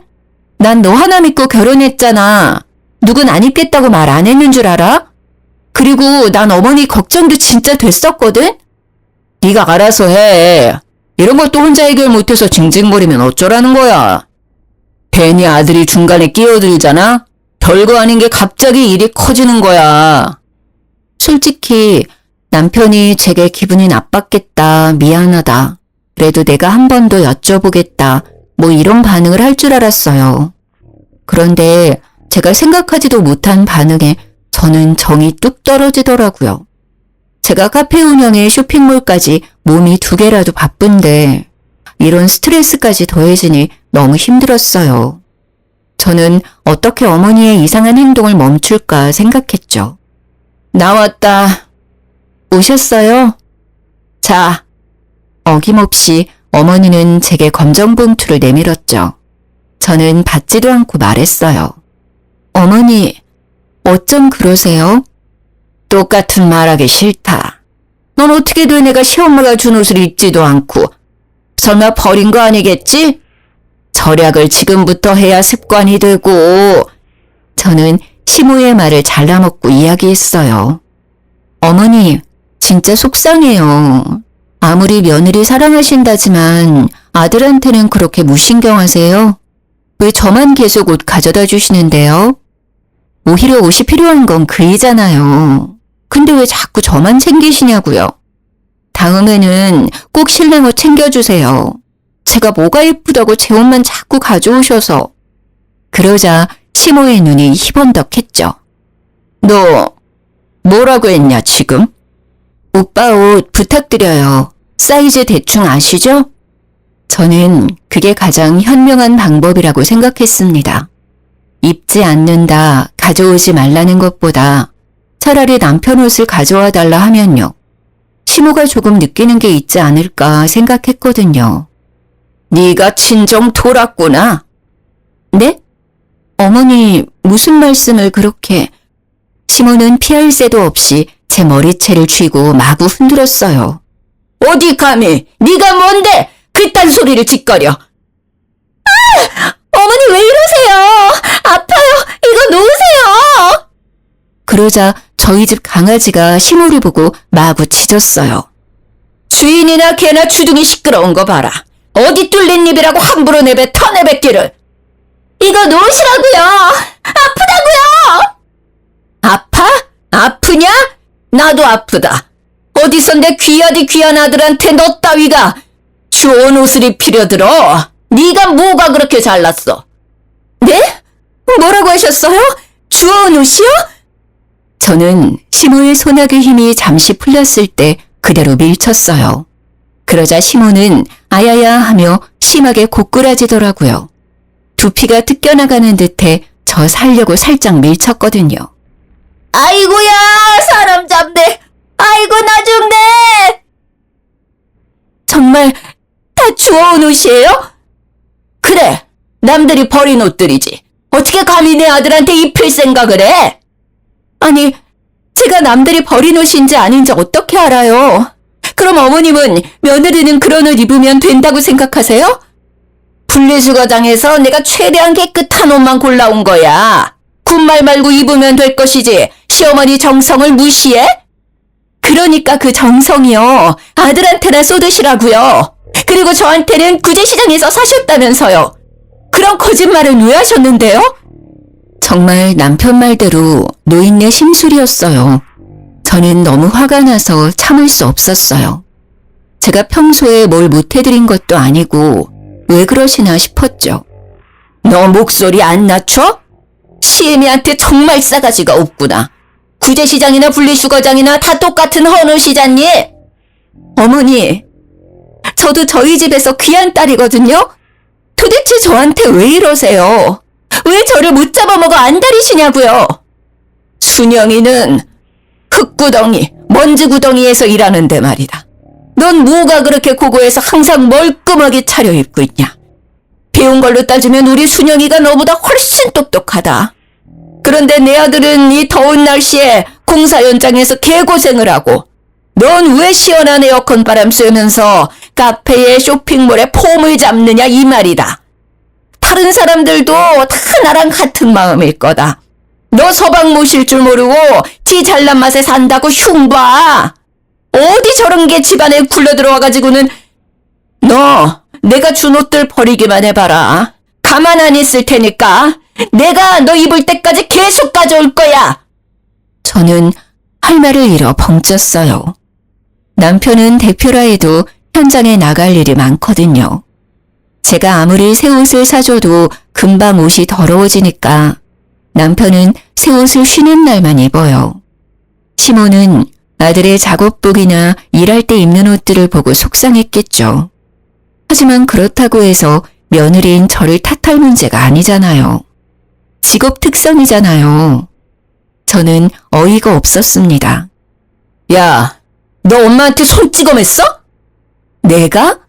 난 너 하나 믿고 결혼했잖아. 누군 안 입겠다고 말 안 했는 줄 알아? 그리고 난 어머니 걱정도 진짜 됐었거든? 네가 알아서 해. 이런 걸 또 혼자 해결 못해서 징징거리면 어쩌라는 거야. 괜히 아들이 중간에 끼어들잖아? 별거 아닌 게 갑자기 일이 커지는 거야. 솔직히 남편이 제게 기분이 나빴겠다, 미안하다. 그래도 내가 한 번 더 여쭤보겠다. 뭐 이런 반응을 할 줄 알았어요. 그런데 제가 생각하지도 못한 반응에 저는 정이 뚝 떨어지더라고요. 제가 카페 운영에 쇼핑몰까지 몸이 두 개라도 바쁜데 이런 스트레스까지 더해지니 너무 힘들었어요. 저는 어떻게 어머니의 이상한 행동을 멈출까 생각했죠. 나왔다. 오셨어요? 자, 어김없이 어머니는 제게 검정 봉투를 내밀었죠. 저는 받지도 않고 말했어요. 어머니, 어쩜 그러세요? 똑같은 말하기 싫다. 넌 어떻게 돼 내가 시엄마가 준 옷을 입지도 않고 설마 버린 거 아니겠지? 절약을 지금부터 해야 습관이 되고. 저는 시모의 말을 잘라먹고 이야기했어요. 어머니, 진짜 속상해요. 아무리 며느리 사랑하신다지만 아들한테는 그렇게 무신경하세요? 왜 저만 계속 옷 가져다 주시는데요? 오히려 옷이 필요한 건 그이잖아요. 근데 왜 자꾸 저만 챙기시냐고요? 다음에는 꼭 신랑 옷 챙겨주세요. 제가 뭐가 예쁘다고 제 옷만 자꾸 가져오셔서. 그러자 시모의 눈이 희번덕했죠. 너 뭐라고 했냐 지금? 오빠 옷 부탁드려요. 사이즈 대충 아시죠? 저는 그게 가장 현명한 방법이라고 생각했습니다. 입지 않는다, 가져오지 말라는 것보다 차라리 남편 옷을 가져와 달라 하면요. 시모가 조금 느끼는 게 있지 않을까 생각했거든요. 네가 친정 돌았구나. 네? 어머니 무슨 말씀을 그렇게... 시모는 피할 새도 없이 제 머리채를 쥐고 마구 흔들었어요. 어디 감히 네가 뭔데 그딴 소리를 짓거려. 어머니 왜 이러세요? 아파요. 이거 놓으세요. 그러자 저희 집 강아지가 시모를 보고 마구 짖었어요. 주인이나 개나 주둥이 시끄러운 거 봐라. 어디 뚫린 입이라고 함부로 내뱉기를. 이거 놓으시라고요. 아프다고요. 아파? 아프냐? 나도 아프다. 어디서 내 귀하디 귀한 아들한테 너 따위가 좋은 옷을 입히려 들어. 네가 뭐가 그렇게 잘났어? 네? 뭐라고 하셨어요? 주워온 옷이요? 저는 시모의 소나기 힘이 잠시 풀렸을 때 그대로 밀쳤어요. 그러자 시모는 아야야 하며 심하게 고꾸라지더라고요. 두피가 뜯겨나가는 듯해 저 살려고 살짝 밀쳤거든요. 아이고야, 사람 잡네. 아이고, 나 죽네. 정말 다 주워온 옷이에요? 그래, 남들이 버린 옷들이지. 어떻게 감히 내 아들한테 입힐 생각을 해? 아니, 제가 남들이 버린 옷인지 아닌지 어떻게 알아요? 그럼 어머님은 며느리는 그런 옷 입으면 된다고 생각하세요? 분리수거장에서 내가 최대한 깨끗한 옷만 골라온 거야. 군말 말고 입으면 될 것이지 시어머니 정성을 무시해? 그러니까 그 정성이요. 아들한테나 쏟으시라고요. 그리고 저한테는 구제시장에서 사셨다면서요. 그런 거짓말은 왜 하셨는데요? 정말 남편 말대로 노인네 심술이었어요. 저는 너무 화가 나서 참을 수 없었어요. 제가 평소에 뭘 못해드린 것도 아니고 왜 그러시나 싶었죠. 너 목소리 안 낮춰? 시애미한테 정말 싸가지가 없구나. 구제시장이나 분리수거장이나 다 똑같은 헌옷이잖니? 어머니, 저도 저희 집에서 귀한 딸이거든요? 도대체 저한테 왜 이러세요? 왜 저를 못 잡아먹어 안달이시냐고요? 순영이는 흙구덩이, 먼지구덩이에서 일하는데 말이다. 넌 뭐가 그렇게 고고해서 항상 멀끔하게 차려입고 있냐? 배운 걸로 따지면 우리 순영이가 너보다 훨씬 똑똑하다. 그런데 내 아들은 이 더운 날씨에 공사 현장에서 개고생을 하고 넌 왜 시원한 에어컨 바람 쐬면서 카페에 쇼핑몰에 폼을 잡느냐 이 말이다. 다른 사람들도 다 나랑 같은 마음일 거다. 너 서방 모실 줄 모르고 지 잘난 맛에 산다고 흉봐. 어디 저런 게 집안에 굴러들어와가지고는 너 내가 준 옷들 버리기만 해봐라. 가만 안 있을 테니까 내가 너 입을 때까지 계속 가져올 거야. 저는 할 말을 잃어 벙쪘어요. 남편은 대표라 해도 현장에 나갈 일이 많거든요. 제가 아무리 새 옷을 사줘도 금방 옷이 더러워지니까 남편은 새 옷을 쉬는 날만 입어요. 시모는 아들의 작업복이나 일할 때 입는 옷들을 보고 속상했겠죠. 하지만 그렇다고 해서 며느리인 저를 탓할 문제가 아니잖아요. 직업 특성이잖아요. 저는 어이가 없었습니다. 야, 너 엄마한테 손찌검했어? 내가?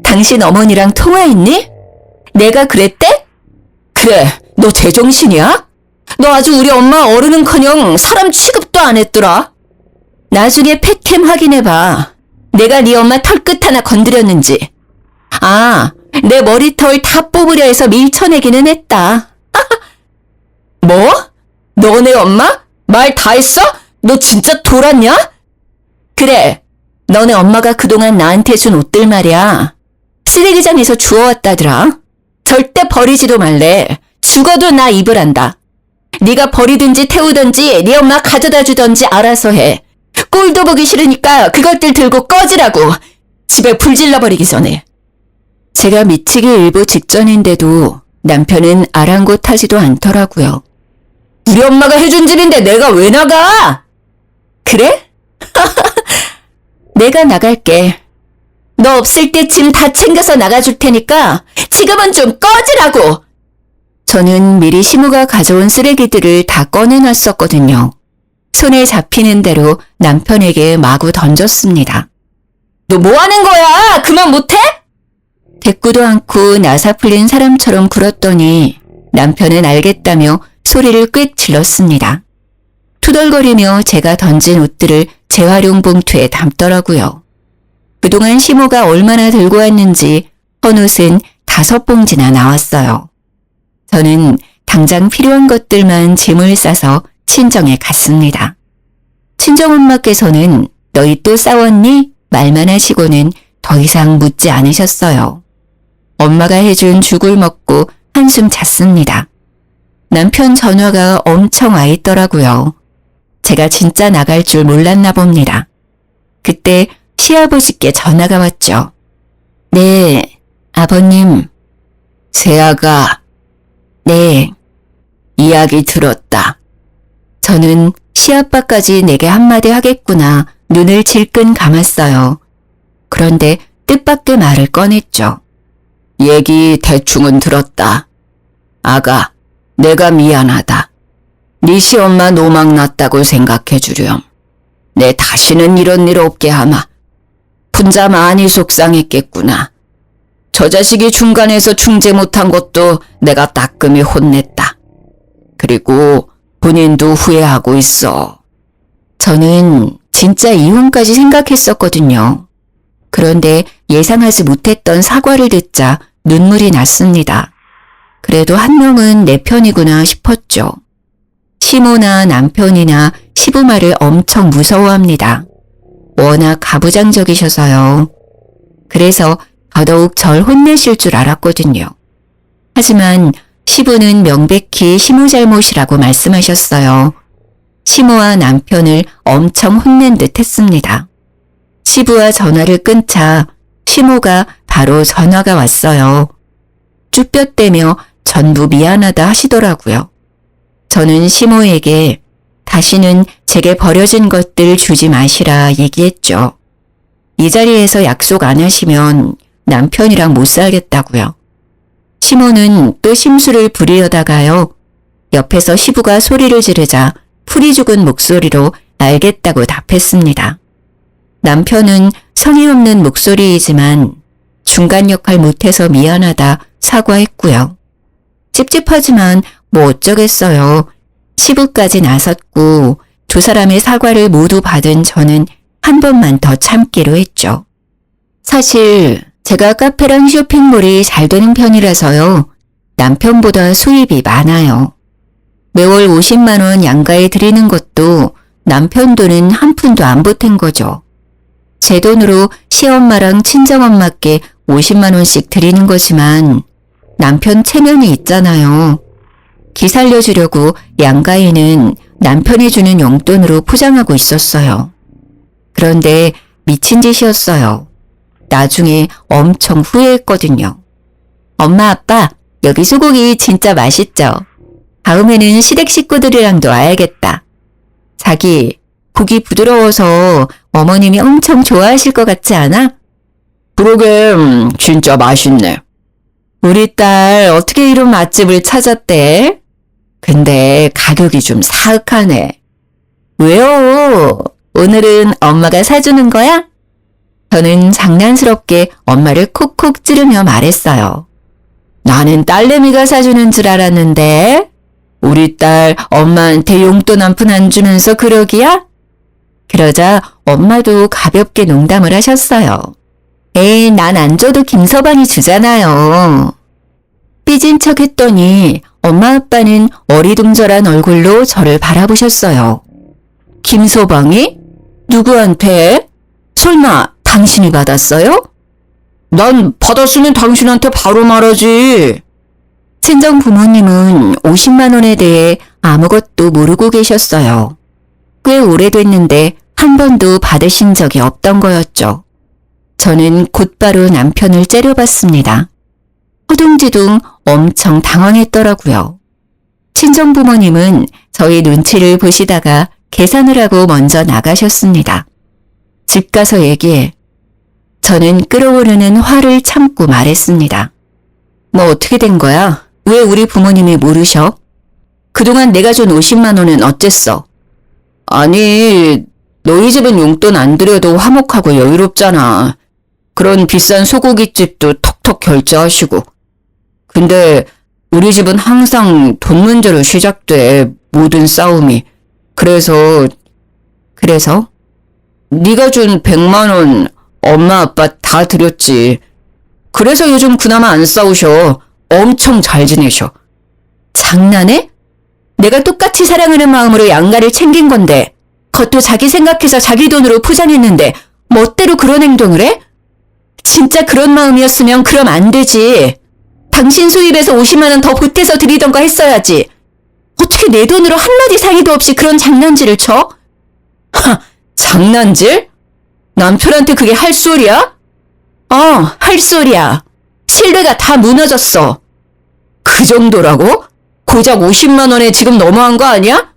당신 어머니랑 통화했니? 내가 그랬대? 그래, 너 제정신이야? 너 아주 우리 엄마 어른은커녕 사람 취급도 안 했더라. 나중에 팩캠 확인해봐. 내가 네 엄마 털끝 하나 건드렸는지. 아, 내 머리털 다 뽑으려 해서 밀쳐내기는 했다. 뭐? 너네 엄마? 말 다 했어? 너 진짜 돌았냐? 그래, 너네 엄마가 그동안 나한테 준 옷들 말이야. 쓰레기장에서 주워왔다더라. 절대 버리지도 말래. 죽어도 나 입으란다. 네가 버리든지 태우든지 네 엄마 가져다 주든지 알아서 해. 꼴도 보기 싫으니까 그것들 들고 꺼지라고. 집에 불 질러버리기 전에. 제가 미치기 일보 직전인데도 남편은 아랑곳하지도 않더라고요. 우리 엄마가 해준 집인데 내가 왜 나가? 그래? 내가 나갈게. 너 없을 때쯤 다 챙겨서 나가줄 테니까 지금은 좀 꺼지라고! 저는 미리 시모가 가져온 쓰레기들을 다 꺼내놨었거든요. 손에 잡히는 대로 남편에게 마구 던졌습니다. 너 뭐 하는 거야? 그만 못해? 대꾸도 않고 나사 풀린 사람처럼 굴었더니 남편은 알겠다며 소리를 꽥 질렀습니다. 투덜거리며 제가 던진 옷들을 재활용 봉투에 담더라고요. 그동안 시모가 얼마나 들고 왔는지 헌옷은 5봉지나 나왔어요. 저는 당장 필요한 것들만 짐을 싸서 친정에 갔습니다. 친정엄마께서는 너희 또 싸웠니? 말만 하시고는 더 이상 묻지 않으셨어요. 엄마가 해준 죽을 먹고 한숨 잤습니다. 남편 전화가 엄청 와 있더라고요. 제가 진짜 나갈 줄 몰랐나 봅니다. 그때 시아버지께 전화가 왔죠. 네, 아버님. 세아가. 네, 이야기 들었다. 저는 시아빠까지 내게 한마디 하겠구나 눈을 질끈 감았어요. 그런데 뜻밖의 말을 꺼냈죠. 얘기 대충은 들었다. 아가, 내가 미안하다. 네 시엄마 노망 났다고 생각해 주렴. 내 다시는 이런 일 없게 하마. 혼자 많이 속상했겠구나. 저 자식이 중간에서 중재 못한 것도 내가 따끔히 혼냈다. 그리고 본인도 후회하고 있어. 저는 진짜 이혼까지 생각했었거든요. 그런데 예상하지 못했던 사과를 듣자 눈물이 났습니다. 그래도 한 명은 내 편이구나 싶었죠. 시모나 남편이나 시부마를 엄청 무서워합니다. 워낙 가부장적이셔서요. 그래서 더더욱 절 혼내실 줄 알았거든요. 하지만 시부는 명백히 시모 잘못이라고 말씀하셨어요. 시모와 남편을 엄청 혼낸 듯 했습니다. 시부와 전화를 끊자 시모가 바로 전화가 왔어요. 쭈뼛대며 전부 미안하다 하시더라고요. 저는 시모에게 다시는 제게 버려진 것들 주지 마시라 얘기했죠. 이 자리에서 약속 안 하시면 남편이랑 못 살겠다고요. 시모는 또 심술을 부리려다가요. 옆에서 시부가 소리를 지르자 풀이 죽은 목소리로 알겠다고 답했습니다. 남편은 성의 없는 목소리이지만 중간 역할 못해서 미안하다 사과했고요. 찝찝하지만 뭐 어쩌겠어요. 시부까지 나섰고 두 사람의 사과를 모두 받은 저는 한 번만 더 참기로 했죠. 사실 제가 카페랑 쇼핑몰이 잘 되는 편이라서요. 남편보다 수입이 많아요. 매월 50만 원 양가에 드리는 것도 남편 돈은 한 푼도 안 보탠 거죠. 제 돈으로 시엄마랑 친정엄마께 50만 원씩 드리는 거지만 남편 체면이 있잖아요. 기 살려주려고 양가에는 남편이 주는 용돈으로 포장하고 있었어요. 그런데 미친 짓이었어요. 나중에 엄청 후회했거든요. 엄마 아빠 여기 소고기 진짜 맛있죠? 다음에는 시댁 식구들이랑도 와야겠다. 자기 고기 부드러워서 어머님이 엄청 좋아하실 것 같지 않아? 그러게 진짜 맛있네. 우리 딸 어떻게 이런 맛집을 찾았대? 근데 가격이 좀 사악하네. 왜요? 오늘은 엄마가 사주는 거야? 저는 장난스럽게 엄마를 콕콕 찌르며 말했어요. 나는 딸내미가 사주는 줄 알았는데 우리 딸 엄마한테 용돈 한 푼 안 주면서 그러기야? 그러자 엄마도 가볍게 농담을 하셨어요. 에이, 난 안 줘도 김서방이 주잖아요. 삐진 척 했더니 엄마 아빠는 어리둥절한 얼굴로 저를 바라보셨어요. 김서방이? 누구한테? 설마 당신이 받았어요? 난 받았으면 당신한테 바로 말하지. 친정 부모님은 50만 원에 대해 아무것도 모르고 계셨어요. 꽤 오래됐는데 한 번도 받으신 적이 없던 거였죠. 저는 곧바로 남편을 째려봤습니다. 허둥지둥 엄청 당황했더라고요. 친정 부모님은 저희 눈치를 보시다가 계산을 하고 먼저 나가셨습니다. 집 가서 얘기해. 저는 끓어오르는 화를 참고 말했습니다. 뭐 어떻게 된 거야? 왜 우리 부모님이 모르셔? 그동안 내가 준 50만 원은 어쨌어? 아니, 너희 집은 용돈 안 들여도 화목하고 여유롭잖아. 그런 비싼 소고기집도 턱턱 결제하시고. 근데 우리 집은 항상 돈 문제로 시작돼, 모든 싸움이. 그래서? 네가 준 100만 원 엄마 아빠 다 드렸지. 그래서 요즘 그나마 안 싸우셔. 엄청 잘 지내셔. 장난해? 내가 똑같이 사랑하는 마음으로 양가를 챙긴 건데 그것도 자기 생각해서 자기 돈으로 포장했는데 멋대로 그런 행동을 해? 진짜 그런 마음이었으면 그럼 안 되지. 당신 수입에서 50만 원 더 보태서 드리던가 했어야지. 어떻게 내 돈으로 한마디 상의도 없이 그런 장난질을 쳐? 하, 장난질? 남편한테 그게 할 소리야? 할 소리야. 신뢰가 다 무너졌어. 그 정도라고? 고작 50만 원에 지금 너무한 거 아니야?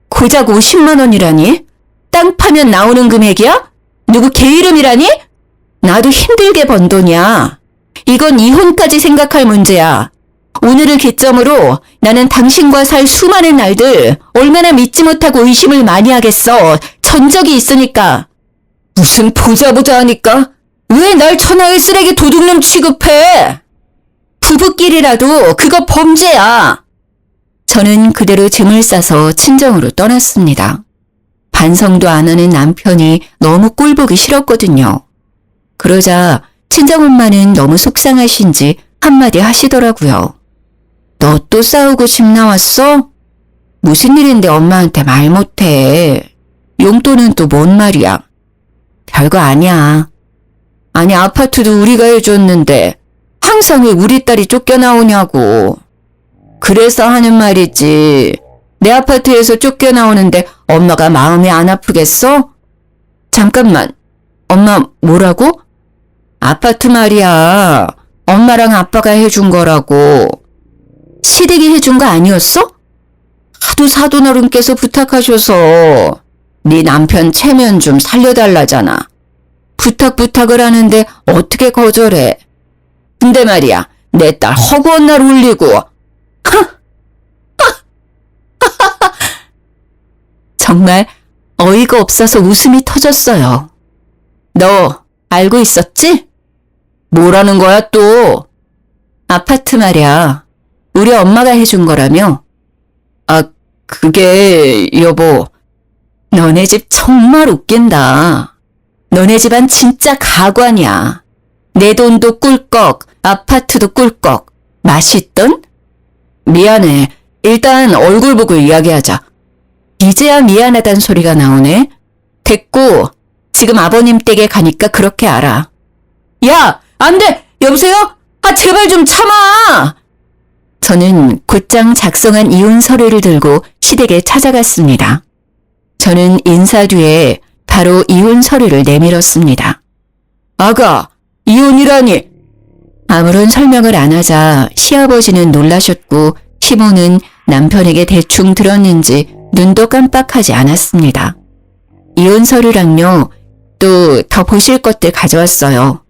고작 50만 원이라니? 땅 파면 나오는 금액이야? 누구 개 이름이라니? 나도 힘들게 번 돈이야. 이건 이혼까지 생각할 문제야. 오늘을 기점으로 나는 당신과 살 수많은 날들 얼마나 믿지 못하고 의심을 많이 하겠어. 전적이 있으니까. 무슨 보자 하니까? 왜 날 천하의 쓰레기 도둑놈 취급해? 부부끼리라도 그거 범죄야. 저는 그대로 짐을 싸서 친정으로 떠났습니다. 반성도 안 하는 남편이 너무 꼴보기 싫었거든요. 그러자 친정엄마는 너무 속상하신지 한마디 하시더라고요. 너 또 싸우고 집 나왔어? 무슨 일인데 엄마한테 말 못해. 용돈은 또 뭔 말이야. 별거 아니야. 아니 아파트도 우리가 해줬는데 항상 왜 우리 딸이 쫓겨나오냐고. 그래서 하는 말이지. 내 아파트에서 쫓겨나오는데 엄마가 마음이 안 아프겠어? 잠깐만. 엄마 뭐라고? 아파트 말이야. 엄마랑 아빠가 해준 거라고. 시댁이 해준 거 아니었어? 하도 사돈어른께서 부탁하셔서 네 남편 체면 좀 살려달라잖아. 부탁을 하는데 어떻게 거절해. 근데 말이야 내 딸 허구한 날 울리고. 정말 어이가 없어서 웃음이 터졌어요. 너 알고 있었지? 뭐라는 거야 또? 아파트 말이야. 우리 엄마가 해준 거라며? 아, 그게 여보. 너네 집 정말 웃긴다. 너네 집안 진짜 가관이야. 내 돈도 꿀꺽, 아파트도 꿀꺽. 맛있던? 미안해. 일단 얼굴 보고 이야기하자. 이제야 미안하단 소리가 나오네. 됐고, 지금 아버님 댁에 가니까 그렇게 알아. 야, 안 돼! 여보세요? 아, 제발 좀 참아! 저는 곧장 작성한 이혼 서류를 들고 시댁에 찾아갔습니다. 저는 인사 뒤에 바로 이혼 서류를 내밀었습니다. 아가, 이혼이라니! 아무런 설명을 안 하자 시아버지는 놀라셨고 시모는 남편에게 대충 들었는지 눈도 깜빡하지 않았습니다. 이혼 서류랑요, 또 더 보실 것들 가져왔어요.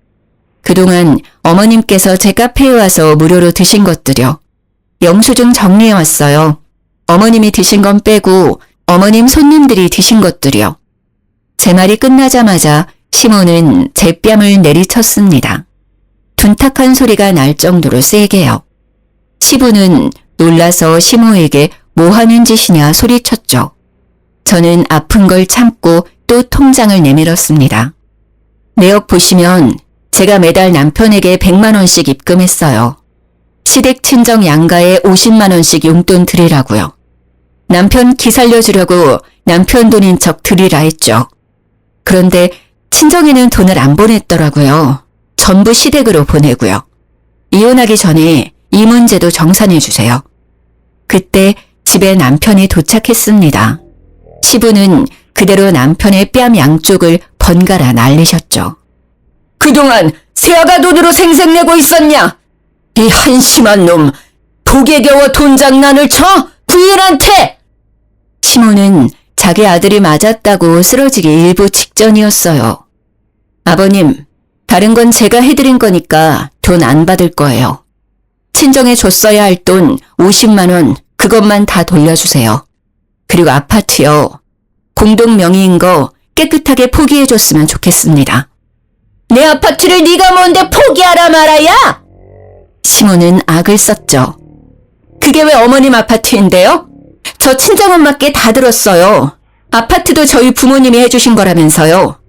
그동안 어머님께서 제 카페에 와서 무료로 드신 것들요. 영수증 정리해왔어요. 어머님이 드신 건 빼고 어머님 손님들이 드신 것들이요. 제 말이 끝나자마자 시모는 제 뺨을 내리쳤습니다. 둔탁한 소리가 날 정도로 세게요. 시부는 놀라서 시모에게 뭐 하는 짓이냐 소리쳤죠. 저는 아픈 걸 참고 또 통장을 내밀었습니다. 내역 보시면 제가 매달 남편에게 100만 원씩 입금했어요. 시댁 친정 양가에 50만 원씩 용돈 드리라고요. 남편 기 살려주려고 남편 돈인 척 드리라 했죠. 그런데 친정에는 돈을 안 보냈더라고요. 전부 시댁으로 보내고요. 이혼하기 전에 이 문제도 정산해 주세요. 그때 집에 남편이 도착했습니다. 시부는 그대로 남편의 뺨 양쪽을 번갈아 날리셨죠. 그동안 새아가 돈으로 생색내고 있었냐? 이 한심한 놈, 독에 겨워 돈 장난을 쳐? 부인한테! 시모는 자기 아들이 맞았다고 쓰러지기 일부 직전이었어요. 아버님, 다른 건 제가 해드린 거니까 돈 안 받을 거예요. 친정에 줬어야 할 돈 50만 원 그것만 다 돌려주세요. 그리고 아파트요. 공동 명의인 거 깨끗하게 포기해줬으면 좋겠습니다. 내 아파트를 네가 뭔데 포기하라 말아야? 시모는 악을 썼죠. 그게 왜 어머님 아파트인데요? 저 친정엄마께 다 들었어요. 아파트도 저희 부모님이 해주신 거라면서요.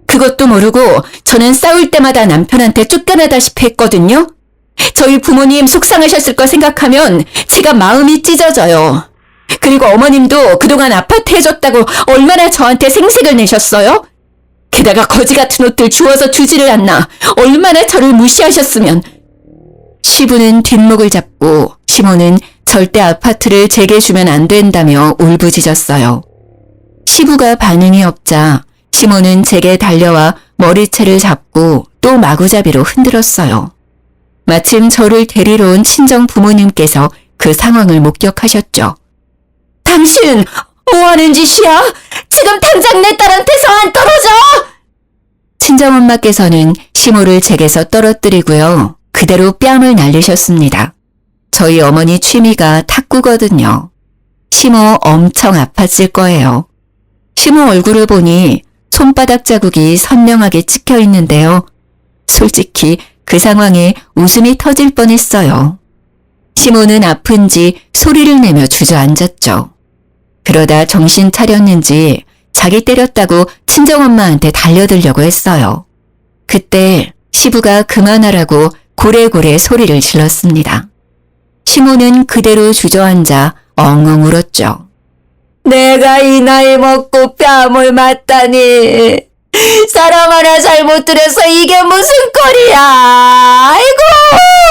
그것도 모르고 저는 싸울 때마다 남편한테 쫓겨나다시피 했거든요. 저희 부모님 속상하셨을 거 생각하면 제가 마음이 찢어져요. 그리고 어머님도 그동안 아파트 해줬다고 얼마나 저한테 생색을 내셨어요? 게다가 거지 같은 옷들 주워서 주지를 않나 얼마나 저를 무시하셨으면. 시부는 뒷목을 잡고 시모는 절대 아파트를 제게 주면 안 된다며 울부짖었어요. 시부가 반응이 없자 시모는 제게 달려와 머리채를 잡고 또 마구잡이로 흔들었어요. 마침 저를 데리러 온 친정 부모님께서 그 상황을 목격하셨죠. 당신 뭐하는 짓이야? 지금 당장 내 딸한테서 안 떨어져! 친정엄마께서는 시모를 제게서 떨어뜨리고요. 그대로 뺨을 날리셨습니다. 저희 어머니 취미가 탁구거든요. 시모 엄청 아팠을 거예요. 시모 얼굴을 보니 손바닥 자국이 선명하게 찍혀 있는데요. 솔직히 그 상황에 웃음이 터질 뻔했어요. 시모는 아픈지 소리를 내며 주저앉았죠. 그러다 정신 차렸는지 자기 때렸다고 친정엄마한테 달려들려고 했어요. 그때 시부가 그만하라고 고래고래 소리를 질렀습니다. 시모는 그대로 주저앉아 엉엉 울었죠. 내가 이 나이 먹고 뺨을 맞다니. 사람 하나 잘못 들여서 이게 무슨 꼴이야.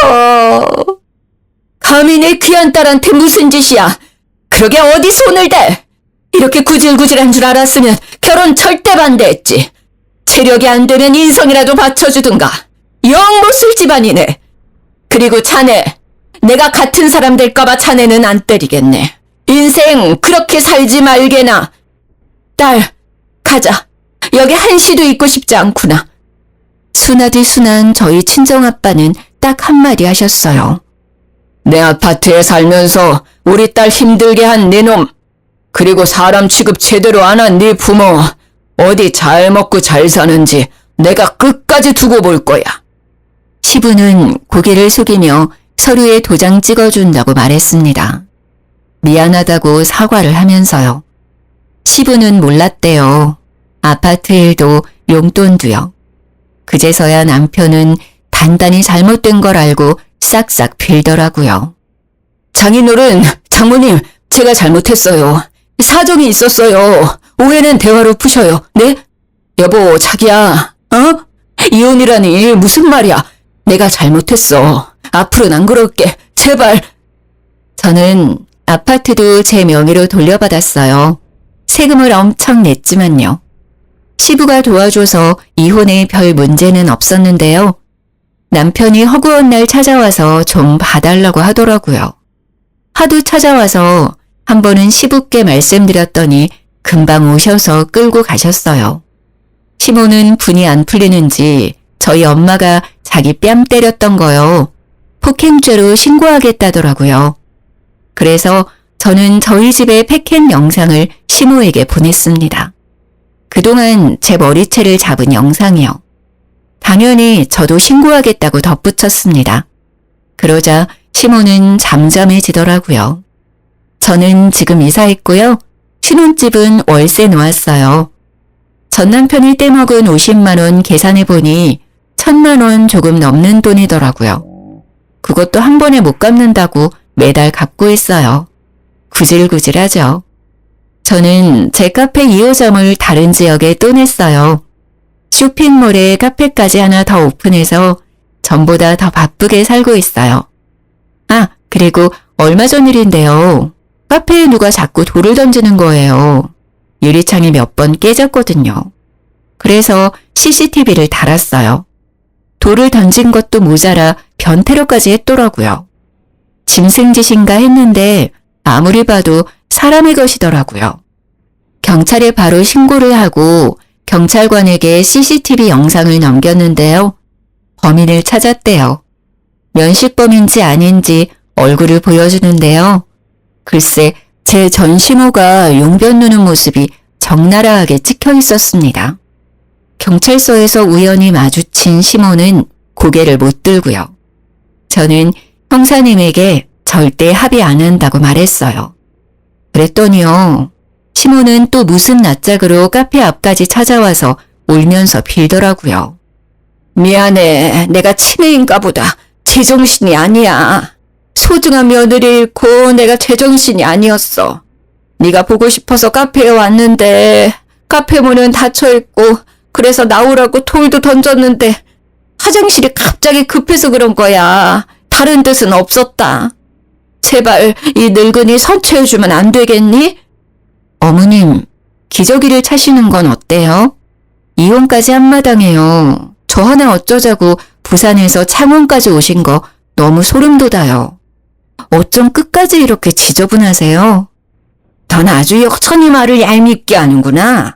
아이고. 감히 내 귀한 딸한테 무슨 짓이야. 그러게 어디 손을 대. 이렇게 구질구질한 줄 알았으면 결혼 절대 반대했지. 체력이 안 되면 인성이라도 받쳐주든가. 영 못쓸 집안이네. 그리고 자네. 내가 같은 사람 될까봐 자네는 안 때리겠네. 인생 그렇게 살지 말게나. 딸, 가자. 여기 한시도 있고 싶지 않구나. 순하디 순한 저희 친정아빠는 딱 한마디 하셨어요. 내 아파트에 살면서 우리 딸 힘들게 한 네 놈, 그리고 사람 취급 제대로 안 한 네 부모, 어디 잘 먹고 잘 사는지 내가 끝까지 두고 볼 거야. 시부는 고개를 숙이며 서류에 도장 찍어준다고 말했습니다. 미안하다고 사과를 하면서요. 시부는 몰랐대요. 아파트 일도 용돈도요. 그제서야 남편은 단단히 잘못된 걸 알고 싹싹 빌더라고요. 장인어른, 장모님, 제가 잘못했어요. 사정이 있었어요. 오해는 대화로 푸셔요. 네? 여보, 자기야, 이혼이라니 무슨 말이야. 내가 잘못했어. 앞으로는 안 그럴게. 제발. 저는 아파트도 제 명의로 돌려받았어요. 세금을 엄청 냈지만요. 시부가 도와줘서 이혼에 별 문제는 없었는데요. 남편이 허구한 날 찾아와서 좀 봐달라고 하더라고요. 하도 찾아와서 한 번은 시부께 말씀드렸더니 금방 오셔서 끌고 가셨어요. 시모는 분이 안 풀리는지 저희 엄마가 자기 뺨 때렸던 거요. 폭행죄로 신고하겠다더라고요. 그래서 저는 저희 집의 패켄 영상을 시모에게 보냈습니다. 그동안 제 머리채를 잡은 영상이요. 당연히 저도 신고하겠다고 덧붙였습니다. 그러자 시모는 잠잠해지더라고요. 저는 지금 이사했고요. 신혼집은 월세 놓았어요. 전 남편이 떼먹은 50만 원 계산해보니 1000만 원 조금 넘는 돈이더라고요. 그것도 한 번에 못 갚는다고 매달 갚고 있어요. 구질구질하죠. 저는 제 카페 2호점을 다른 지역에 또 냈어요. 쇼핑몰에 카페까지 하나 더 오픈해서 전보다 더 바쁘게 살고 있어요. 아, 그리고 얼마 전 일인데요. 카페에 누가 자꾸 돌을 던지는 거예요. 유리창이 몇 번 깨졌거든요. 그래서 CCTV를 달았어요. 돌을 던진 것도 모자라 변태로까지 했더라고요. 짐승짓인가 했는데 아무리 봐도 사람의 것이더라고요. 경찰에 바로 신고를 하고 경찰관에게 CCTV 영상을 넘겼는데요. 범인을 찾았대요. 면식범인지 아닌지 얼굴을 보여주는데요. 글쎄, 제 전시모가 용변 누는 모습이 적나라하게 찍혀 있었습니다. 경찰서에서 우연히 마주친 시모는 고개를 못 들고요. 저는 형사님에게 절대 합의 안 한다고 말했어요. 그랬더니요. 시모는 또 무슨 낯짝으로 카페 앞까지 찾아와서 울면서 빌더라고요. 미안해. 내가 치매인가 보다. 제정신이 아니야. 소중한 며느리 잃고 내가 제정신이 아니었어. 네가 보고 싶어서 카페에 왔는데 카페 문은 닫혀있고 그래서 나오라고 돌도 던졌는데 화장실이 갑자기 급해서 그런 거야. 다른 뜻은 없었다. 제발 이 늙은이 선처해주면 안 되겠니? 어머님, 기저귀를 차시는 건 어때요? 이혼까지 한마당해요. 저 하나 어쩌자고 부산에서 창원까지 오신 거 너무 소름 돋아요. 어쩜 끝까지 이렇게 지저분하세요? 넌 아주 여전히 말을 얄밉게 하는구나.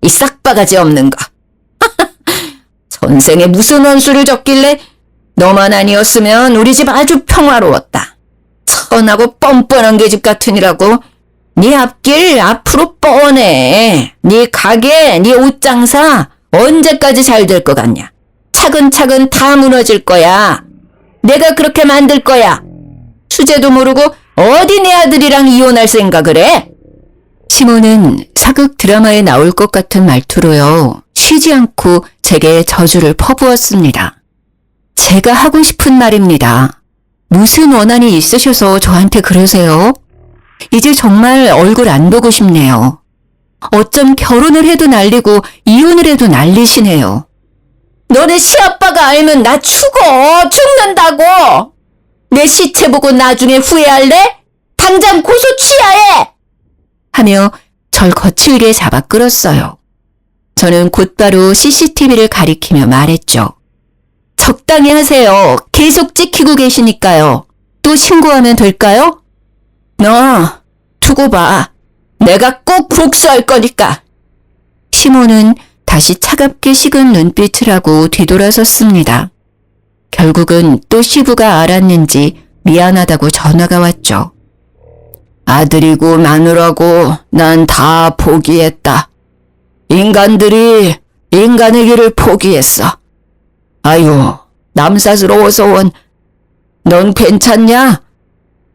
이 싹바가지 없는 거. 전생에 무슨 원수를 졌길래 너만 아니었으면 우리 집 아주 평화로웠다. 천하고 뻔뻔한 계집 같으니라고. 네 앞길 앞으로 뻔해. 네 가게, 네 옷장사 언제까지 잘 될 것 같냐. 차근차근 다 무너질 거야. 내가 그렇게 만들 거야. 수제도 모르고 어디 내 아들이랑 이혼할 생각을 해? 시모는 사극 드라마에 나올 것 같은 말투로요. 쉬지 않고 제게 저주를 퍼부었습니다. 제가 하고 싶은 말입니다. 무슨 원한이 있으셔서 저한테 그러세요? 이제 정말 얼굴 안 보고 싶네요. 어쩜 결혼을 해도 난리고 이혼을 해도 난리시네요. 너네 시아빠가 알면 나 죽는다고. 내 시체 보고 나중에 후회할래? 당장 고소 취하해! 하며 절 거칠게 잡아 끌었어요. 저는 곧바로 CCTV를 가리키며 말했죠. 적당히 하세요. 계속 찍히고 계시니까요. 또 신고하면 될까요? 너 두고 봐. 내가 꼭 복수할 거니까. 시모는 다시 차갑게 식은 눈빛을 하고 뒤돌아섰습니다. 결국은 또 시부가 알았는지 미안하다고 전화가 왔죠. 아들이고 마누라고 난 다 포기했다. 인간들이 인간의 길을 포기했어. 아유, 남사스러워서 원. 넌 괜찮냐?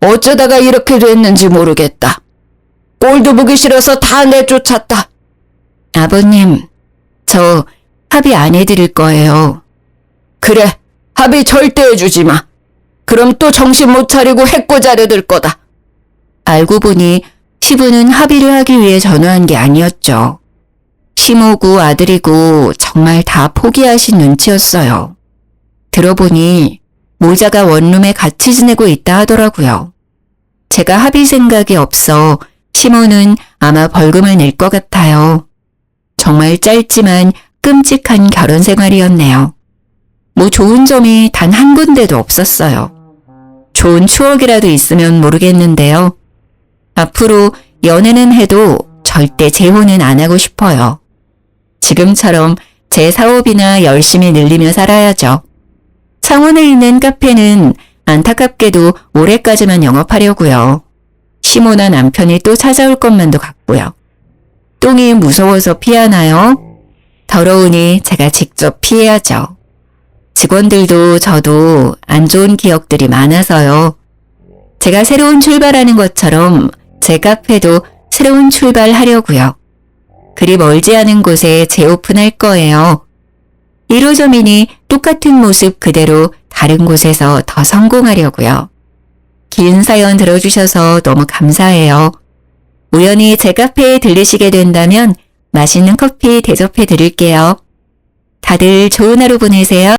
어쩌다가 이렇게 됐는지 모르겠다. 꼴도 보기 싫어서 다 내쫓았다. 아버님, 저 합의 안 해드릴 거예요. 그래, 합의 절대 해주지 마. 그럼 또 정신 못 차리고 해코자려들 거다. 알고 보니 시부는 합의를 하기 위해 전화한 게 아니었죠. 시모고 아들이고 정말 다 포기하신 눈치였어요. 들어보니 모자가 원룸에 같이 지내고 있다 하더라고요. 제가 합의 생각이 없어 시모는 아마 벌금을 낼 것 같아요. 정말 짧지만 끔찍한 결혼 생활이었네요. 뭐 좋은 점이 단 한 군데도 없었어요. 좋은 추억이라도 있으면 모르겠는데요. 앞으로 연애는 해도 절대 재혼은 안 하고 싶어요. 지금처럼 제 사업이나 열심히 늘리며 살아야죠. 창원에 있는 카페는 안타깝게도 올해까지만 영업하려고요. 시모나 남편이 또 찾아올 것만도 같고요. 똥이 무서워서 피하나요? 더러우니 제가 직접 피해야죠. 직원들도 저도 안 좋은 기억들이 많아서요. 제가 새로운 출발하는 것처럼 제 카페도 새로운 출발하려고요. 그리 멀지 않은 곳에 재오픈할 거예요. 1호점이니 똑같은 모습 그대로 다른 곳에서 더 성공하려고요. 긴 사연 들어주셔서 너무 감사해요. 우연히 제 카페에 들르시게 된다면 맛있는 커피 대접해 드릴게요. 다들 좋은 하루 보내세요.